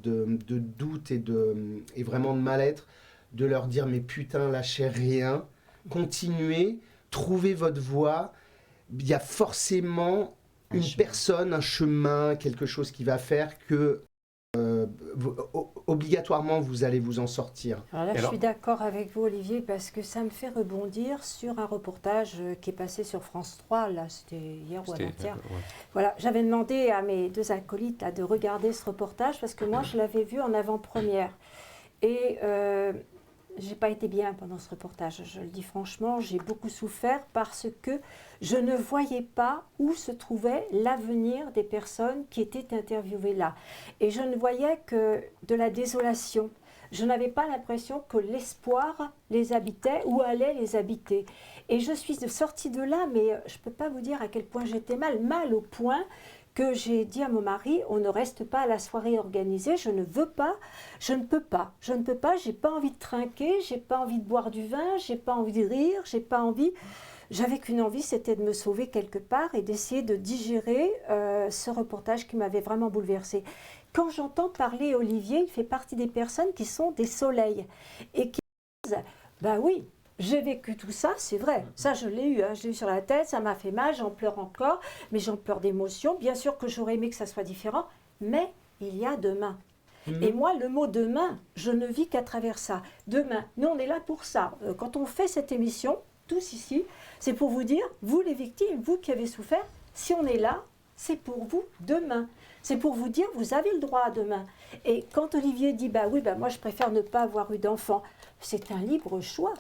doute et vraiment de mal-être, de leur dire mais putain, lâchez rien, continuez, trouvez votre voie, il y a forcément une personne, un chemin, quelque chose qui va faire que obligatoirement, vous allez vous en sortir. Alors là, Et je alors suis d'accord avec vous, Olivier, parce que ça me fait rebondir sur un reportage qui est passé sur France 3, là, c'était hier ou C'était- avant-hier. ouais. Voilà, j'avais demandé à mes 2 acolytes là, de regarder ce reportage parce que moi, je l'avais vu en avant-première. Et j'ai pas été bien pendant ce reportage, je le dis franchement, j'ai beaucoup souffert parce que je ne voyais pas où se trouvait l'avenir des personnes qui étaient interviewées là. Et je ne voyais que de la désolation. Je n'avais pas l'impression que l'espoir les habitait ou allait les habiter. Et je suis sortie de là, mais je ne peux pas vous dire à quel point j'étais mal au point que j'ai dit à mon mari, on ne reste pas à la soirée organisée, je ne veux pas, je ne peux pas, j'ai pas envie de trinquer, j'ai pas envie de boire du vin, j'ai pas envie de rire, j'ai pas envie. J'avais qu'une envie, c'était de me sauver quelque part et d'essayer de digérer ce reportage qui m'avait vraiment bouleversée. Quand j'entends parler Olivier, il fait partie des personnes qui sont des soleils et qui disent, ben oui, j'ai vécu tout ça, c'est vrai. Ça, je l'ai eu, hein. Je l'ai eu sur la tête, ça m'a fait mal, j'en pleure encore, mais j'en pleure d'émotion. Bien sûr que j'aurais aimé que ça soit différent, mais il y a demain. Et moi, le mot demain, je ne vis qu'à travers ça. Demain, nous, on est là pour ça. Quand on fait cette émission, tous ici, c'est pour vous dire, vous les victimes, vous qui avez souffert, si on est là, c'est pour vous demain. C'est pour vous dire, vous avez le droit à demain. Et quand Olivier dit, bah oui, bah moi je préfère ne pas avoir eu d'enfant, c'est un libre choix.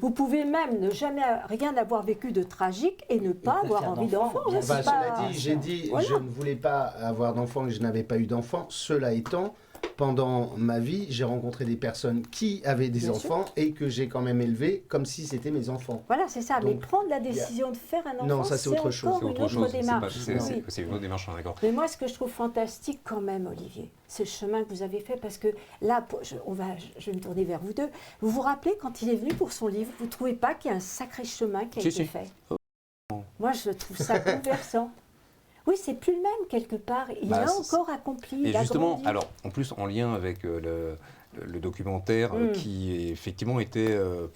Vous pouvez même ne jamais rien avoir vécu de tragique et ne pas avoir faire envie d'enfant, d'enfant. bien C'est Bah, pas- cela dit, j'ai dit, Voilà. je ne voulais pas avoir d'enfant et je n'avais pas eu d'enfant. Cela étant, pendant ma vie, j'ai rencontré des personnes qui avaient des Bien sûr. enfants et que j'ai quand même élevés comme si c'était mes enfants. Voilà, c'est ça. Mais Donc, prendre la décision de faire un enfant, Non, ça, c'est autre chose. encore C'est une autre autre chose, démarche. Oui. c'est une autre démarche, on est d'accord. Mais moi, ce que je trouve fantastique quand même, Olivier, c'est le chemin que vous avez fait, parce que là, je vais me tourner vers vous deux. Vous vous rappelez, quand il est venu pour son livre, vous ne trouvez pas qu'il y a un sacré chemin qui a Si, été si. fait? Moi, je trouve ça bouleversant. Oui, c'est plus le même quelque part. Il Bah, a c'est- encore accompli. Et il a justement, grandi. alors en plus en lien avec le documentaire qui effectivement était, je ne vais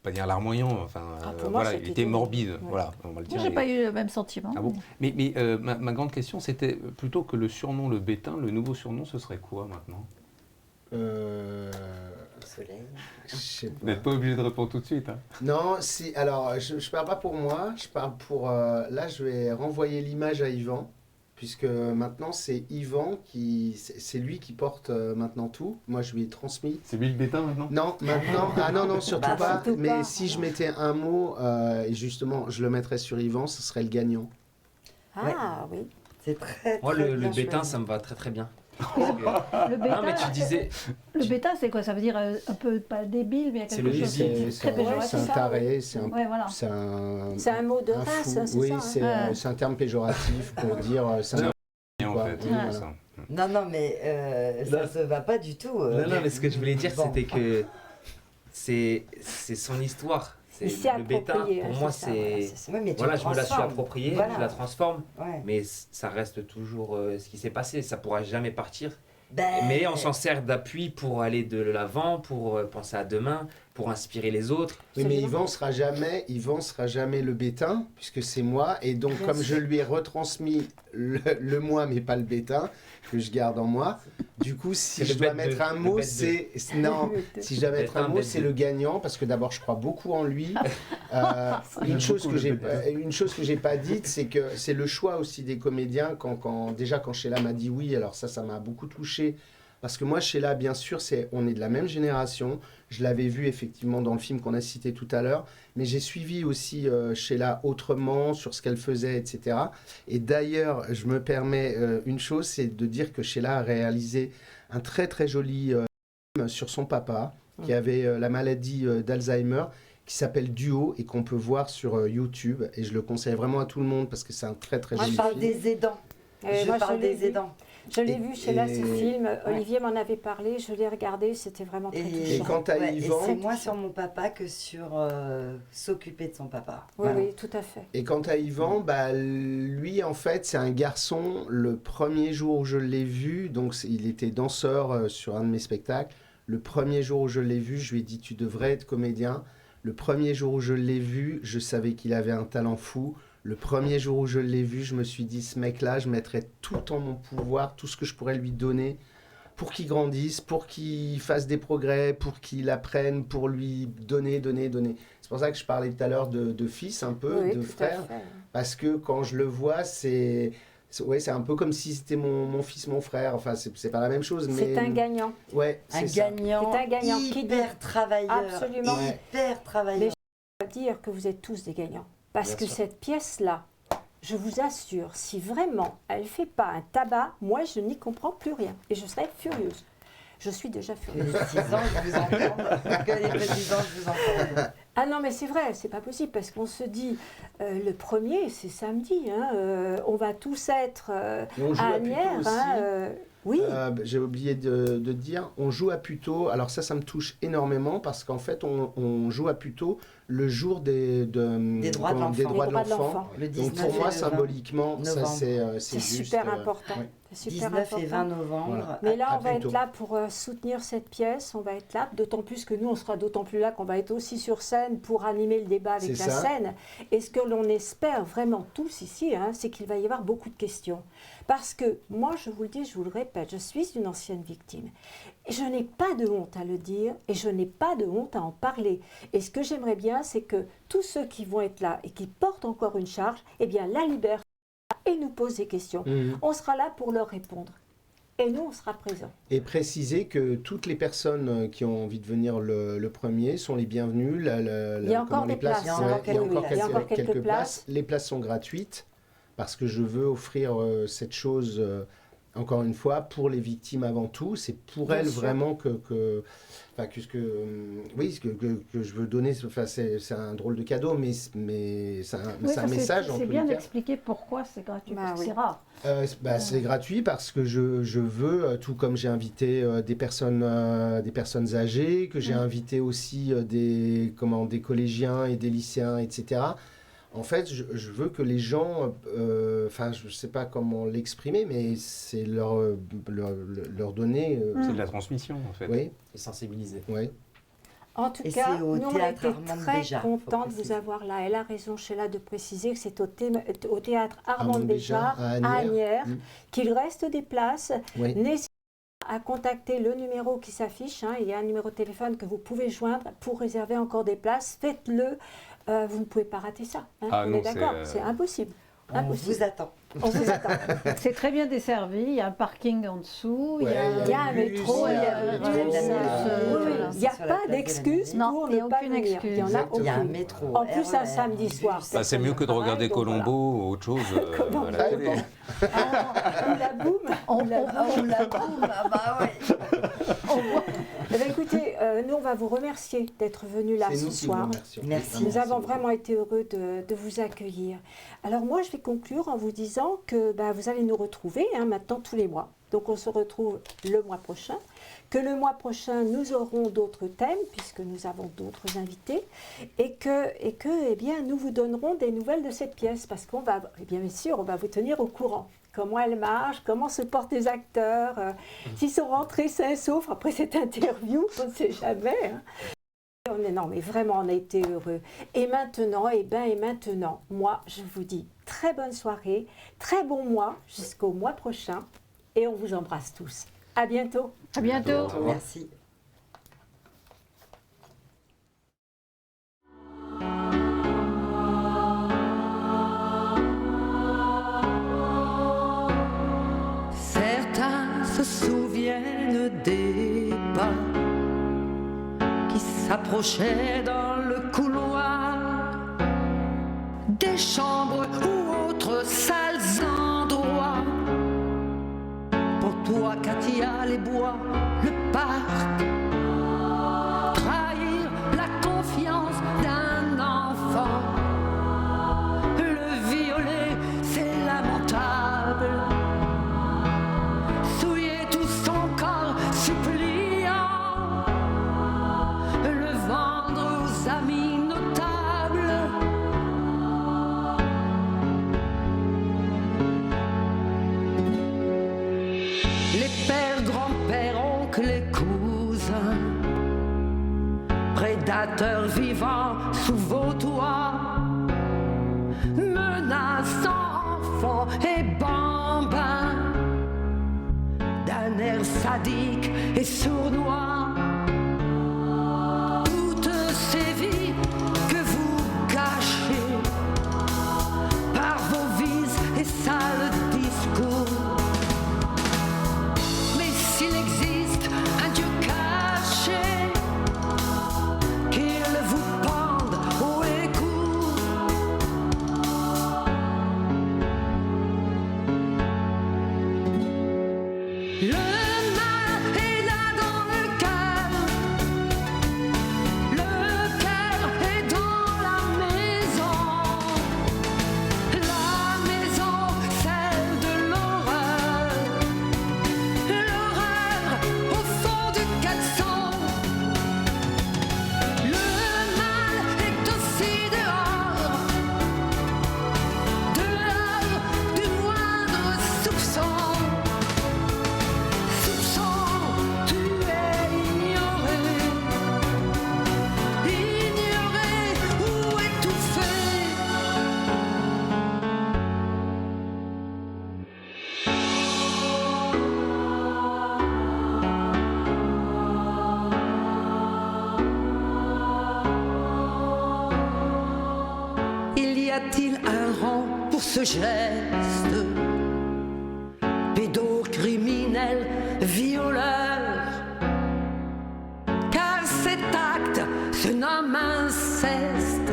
pas dire larmoyant, enfin Ah, pour moi, voilà, il c'était était terrible. morbide, Ouais. voilà, on va le dire. Moi, j'ai Et- pas eu le même sentiment. Ah bon mais ma grande question, c'était plutôt que le surnom le Bétain, le nouveau surnom, ce serait quoi maintenant? Au soleil. Je sais Vous pas. n'êtes pas obligé de répondre tout de suite. Hein. Non, si, alors je parle pas pour moi, je parle pour... là, je vais renvoyer l'image à Yvan, puisque maintenant c'est Yvan qui... C'est lui qui porte maintenant tout. Moi, je lui ai transmis. C'est lui le Bétain maintenant? Non, maintenant... Ah non, non, surtout Bah, pas. surtout Mais pas. si je mettais un mot, et justement, je le mettrais sur Yvan, ce serait le gagnant. Ah oui. C'est très, Moi, très le bien bétain, choisi. ça me va très très bien. Le bêta, Non, mais tu disais, le bêta, c'est quoi? Ça veut dire un peu, pas débile, mais C'est quelque le chose débile. de très péjoratif. C'est un taré, c'est un... Ouais, voilà. C'est un... C'est un mot de un race, fou. hein, c'est Oui, ça. hein. c'est un terme péjoratif pour dire... c'est un... En Quoi, fait, oui, c'est voilà. ça. Non, non, mais ça Non. se va pas du tout. non, non, mais ce que je voulais dire, Bon. c'était que c'est son histoire. C'est Il s'est le bétain. approprié. Pour hein, moi, c'est ça, voilà, c'est c'est ça. Oui, mais tu voilà, je me la suis transformes. appropriée, Voilà. je la transforme, Ouais. mais ça reste toujours ce qui s'est passé. Ça pourra jamais partir. Ben, Mais on s'en sert d'appui pour aller de l'avant, pour penser à demain, pour inspirer les autres. Oui, mais Absolument. Yvan sera jamais le bétain, puisque c'est moi. Et donc, Bien comme sûr. je lui ai retransmis le moi, mais pas le bétain, que je garde en moi, du coup, si C'est je le dois bête mettre de- un le mot, bête de. non. Si je dois mettre un Bétain, mot, bête c'est de. le gagnant, parce que d'abord, je crois beaucoup en lui. Une chose que j'ai pas dite, c'est que c'est le choix aussi des comédiens. Déjà, quand Sheila m'a dit oui, alors ça m'a beaucoup touché. Parce que moi, Sheila, bien sûr, on est de la même génération. Je l'avais vu effectivement dans le film qu'on a cité tout à l'heure. Mais j'ai suivi aussi Sheila autrement, sur ce qu'elle faisait, etc. Et d'ailleurs, je me permets une chose, c'est de dire que Sheila a réalisé un très très joli film sur son papa, qui avait la maladie d'Alzheimer, qui s'appelle Duo et qu'on peut voir sur YouTube. Et je le conseille vraiment à tout le monde parce que c'est un très très Moi, joli je parle film. des aidants. Et Je moi, parle l'ai des vu. aidants. Je l'ai vu chez là, ce film. Ouais. Olivier m'en avait parlé, je l'ai regardé, c'était vraiment très Et touchant. quant à et Yvan, c'est moins sur mon papa que sur s'occuper de son papa. Oui, Voilà. oui, tout à fait. Et quant à Yvan, bah, lui, en fait, c'est un garçon. Le premier jour où je l'ai vu, donc il était danseur sur un de mes spectacles. Le premier jour où je l'ai vu, je lui ai dit, tu devrais être comédien. Le premier jour où je l'ai vu, je savais qu'il avait un talent fou. Le premier jour où je l'ai vu, je me suis dit, ce mec-là, je mettrais tout en mon pouvoir, tout ce que je pourrais lui donner pour qu'il grandisse, pour qu'il fasse des progrès, pour qu'il apprenne, pour lui donner. C'est pour ça que je parlais tout à l'heure de fils un peu, Oui, de tout à frère, fait. parce que quand je le vois, c'est un peu comme si c'était mon fils, mon frère. Enfin, c'est pas la même chose, mais C'est un gagnant. ouais, Un c'est ça. gagnant, C'est un gagnant qui hyper travailleur. Absolument. Hyper travailleur. Je veux dire que vous êtes tous des gagnants. Parce Bien que sûr. cette pièce-là, je vous assure, si vraiment elle ne fait pas un tabac, moi je n'y comprends plus rien. Et je serais furieuse. Je suis déjà Que furieuse. les petits-ans, je vous entends. Que les petits-ans, je vous entends. Ah non, mais c'est vrai, c'est pas possible parce qu'on se dit, le premier, c'est samedi, hein, on va tous être Et on joue à à Puteaux Asnières. aussi. Oui, J'ai oublié de dire, on joue à Puteaux. Alors ça me touche énormément parce qu'en fait, on joue à Puteaux le jour des droits de l'enfant. des droits de Les droits de l'enfant. l'enfant. Le Donc 19 pour moi, et le 20 symboliquement, ça novembre. c'est c'est juste, super important. ouais. C'est super 19 et 20 important. novembre. Voilà. Mais là, À on va Puteaux. être là pour soutenir cette pièce, on va être là, d'autant plus que nous, on sera d'autant plus là qu'on va être aussi sur scène pour animer le débat avec C'est la ça. scène. Et ce que l'on espère vraiment tous ici, hein, c'est qu'il va y avoir beaucoup de questions. Parce que moi, je vous le dis, je vous le répète, je suis une ancienne victime. Et je n'ai pas de honte à le dire et je n'ai pas de honte à en parler. Et ce que j'aimerais bien, c'est que tous ceux qui vont être là et qui portent encore une charge, eh bien, la libèrent et nous posent des questions. Mhm. On sera là pour leur répondre. Et nous, on sera présents. Et préciser que toutes les personnes qui ont envie de venir le premier sont les bienvenues. Il y a encore des places. Il y a encore il y a encore quelques- il y a encore quelques places. Les places sont gratuites parce que je veux offrir cette chose, encore une fois, pour les victimes avant tout. C'est pour Bien elles sûr. vraiment que je veux donner. Enfin, c'est un drôle de cadeau, mais c'est Oui, un message en c'est tous bien les cas. d'expliquer pourquoi c'est gratuit, Bah parce que oui. c'est rare. C'est gratuit parce que je veux, tout comme j'ai invité des personnes âgées, que j'ai invité aussi des collégiens et des lycéens, etc. En fait, je veux que les gens, je ne sais pas comment l'exprimer, mais c'est leur donner. C'est de la transmission, en fait. Oui, Et sensibiliser. oui. En tout Et cas, c'est au nous, on a théâtre été Armand très Béjart, faut contents de vous préciser. avoir là. Elle a raison, Sheila, de préciser que c'est au théâtre Armand Armand Béjart, Béjart, à à Asnières. Asnières, Mm. qu'il reste des places. Oui. N'hésitez pas à contacter le numéro qui s'affiche. Hein. Il y a un numéro de téléphone que vous pouvez joindre pour réserver encore des places. Faites-le. Vous ne pouvez pas rater ça. Hein. Ah On non, est d'accord, c'est, c'est impossible. On Impossible. vous attend. On vous attend. C'est très bien desservi, il y a un parking en dessous, Ouais, Il y a un bus, métro, il y a le un métro, bus. il y a Oui, oui. voilà. Il n'y a Sur la pas place de la d'excuse Non, pour il y a ne pas aucune venir. excuse. Il y en a Exactement. Il y a un aucune. métro. En plus, un RER, samedi soir. bus. Bah, c'est mieux que de Pareil, regarder donc voilà. Colombo ou autre chose à la Ça télé. dépend. Ou la boum. On- Ou la boum. Oh la boum, ah bah ouais. Eh bien, écoutez, nous, on va vous remercier d'être venus là C'est ce nous qui soir. vous remercions. Merci. Nous avons vraiment été heureux de vous accueillir. Alors moi, je vais conclure en vous disant que vous allez nous retrouver maintenant tous les mois. Donc on se retrouve le mois prochain. Que le mois prochain, nous aurons d'autres thèmes, puisque nous avons d'autres invités, et que eh bien, nous vous donnerons des nouvelles de cette pièce, parce qu'on va, bien sûr, on va vous tenir au courant. Comment elle marche, comment se portent les acteurs, s'ils sont rentrés sains et saufs après cette interview, on ne sait jamais. Hein. Non, mais vraiment, on a été heureux. Et maintenant, moi, je vous dis très bonne soirée, très bon mois jusqu'au mois prochain, et on vous embrasse tous. À bientôt. À bientôt. Merci. Certains se souviennent des pas qui s'approchaient dans le couloir des chambres ou autres sales endroits. Pour toi, Katia, les bois, le parc, trahir la confiance d'un enfant. Le violer, c'est lamentable. Souiller tout son corps suppliant, le vendre aux amis notables. Les pères, grands-pères, oncles et cousins, prédateurs vivants sous vos toits, menaces Vincent, enfant et bambin, d'un air sadique et sournois. Toutes ces vies que vous cachez par vos vices et sales discours. Mais s'il existe un Dieu caché, qu'il vous pende haut et court. Le mal est là dans le cœur est dans la maison, celle de l'horreur au fond du caleçon. Le mal est aussi dehors du moindre soupçon. Tu es ignoré ou étouffé. Il y a-t-il un rang pour ce geste? Pédocriminel, violeur, car cet acte se nomme inceste.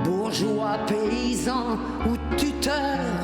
Bourgeois, paysan ou tuteur,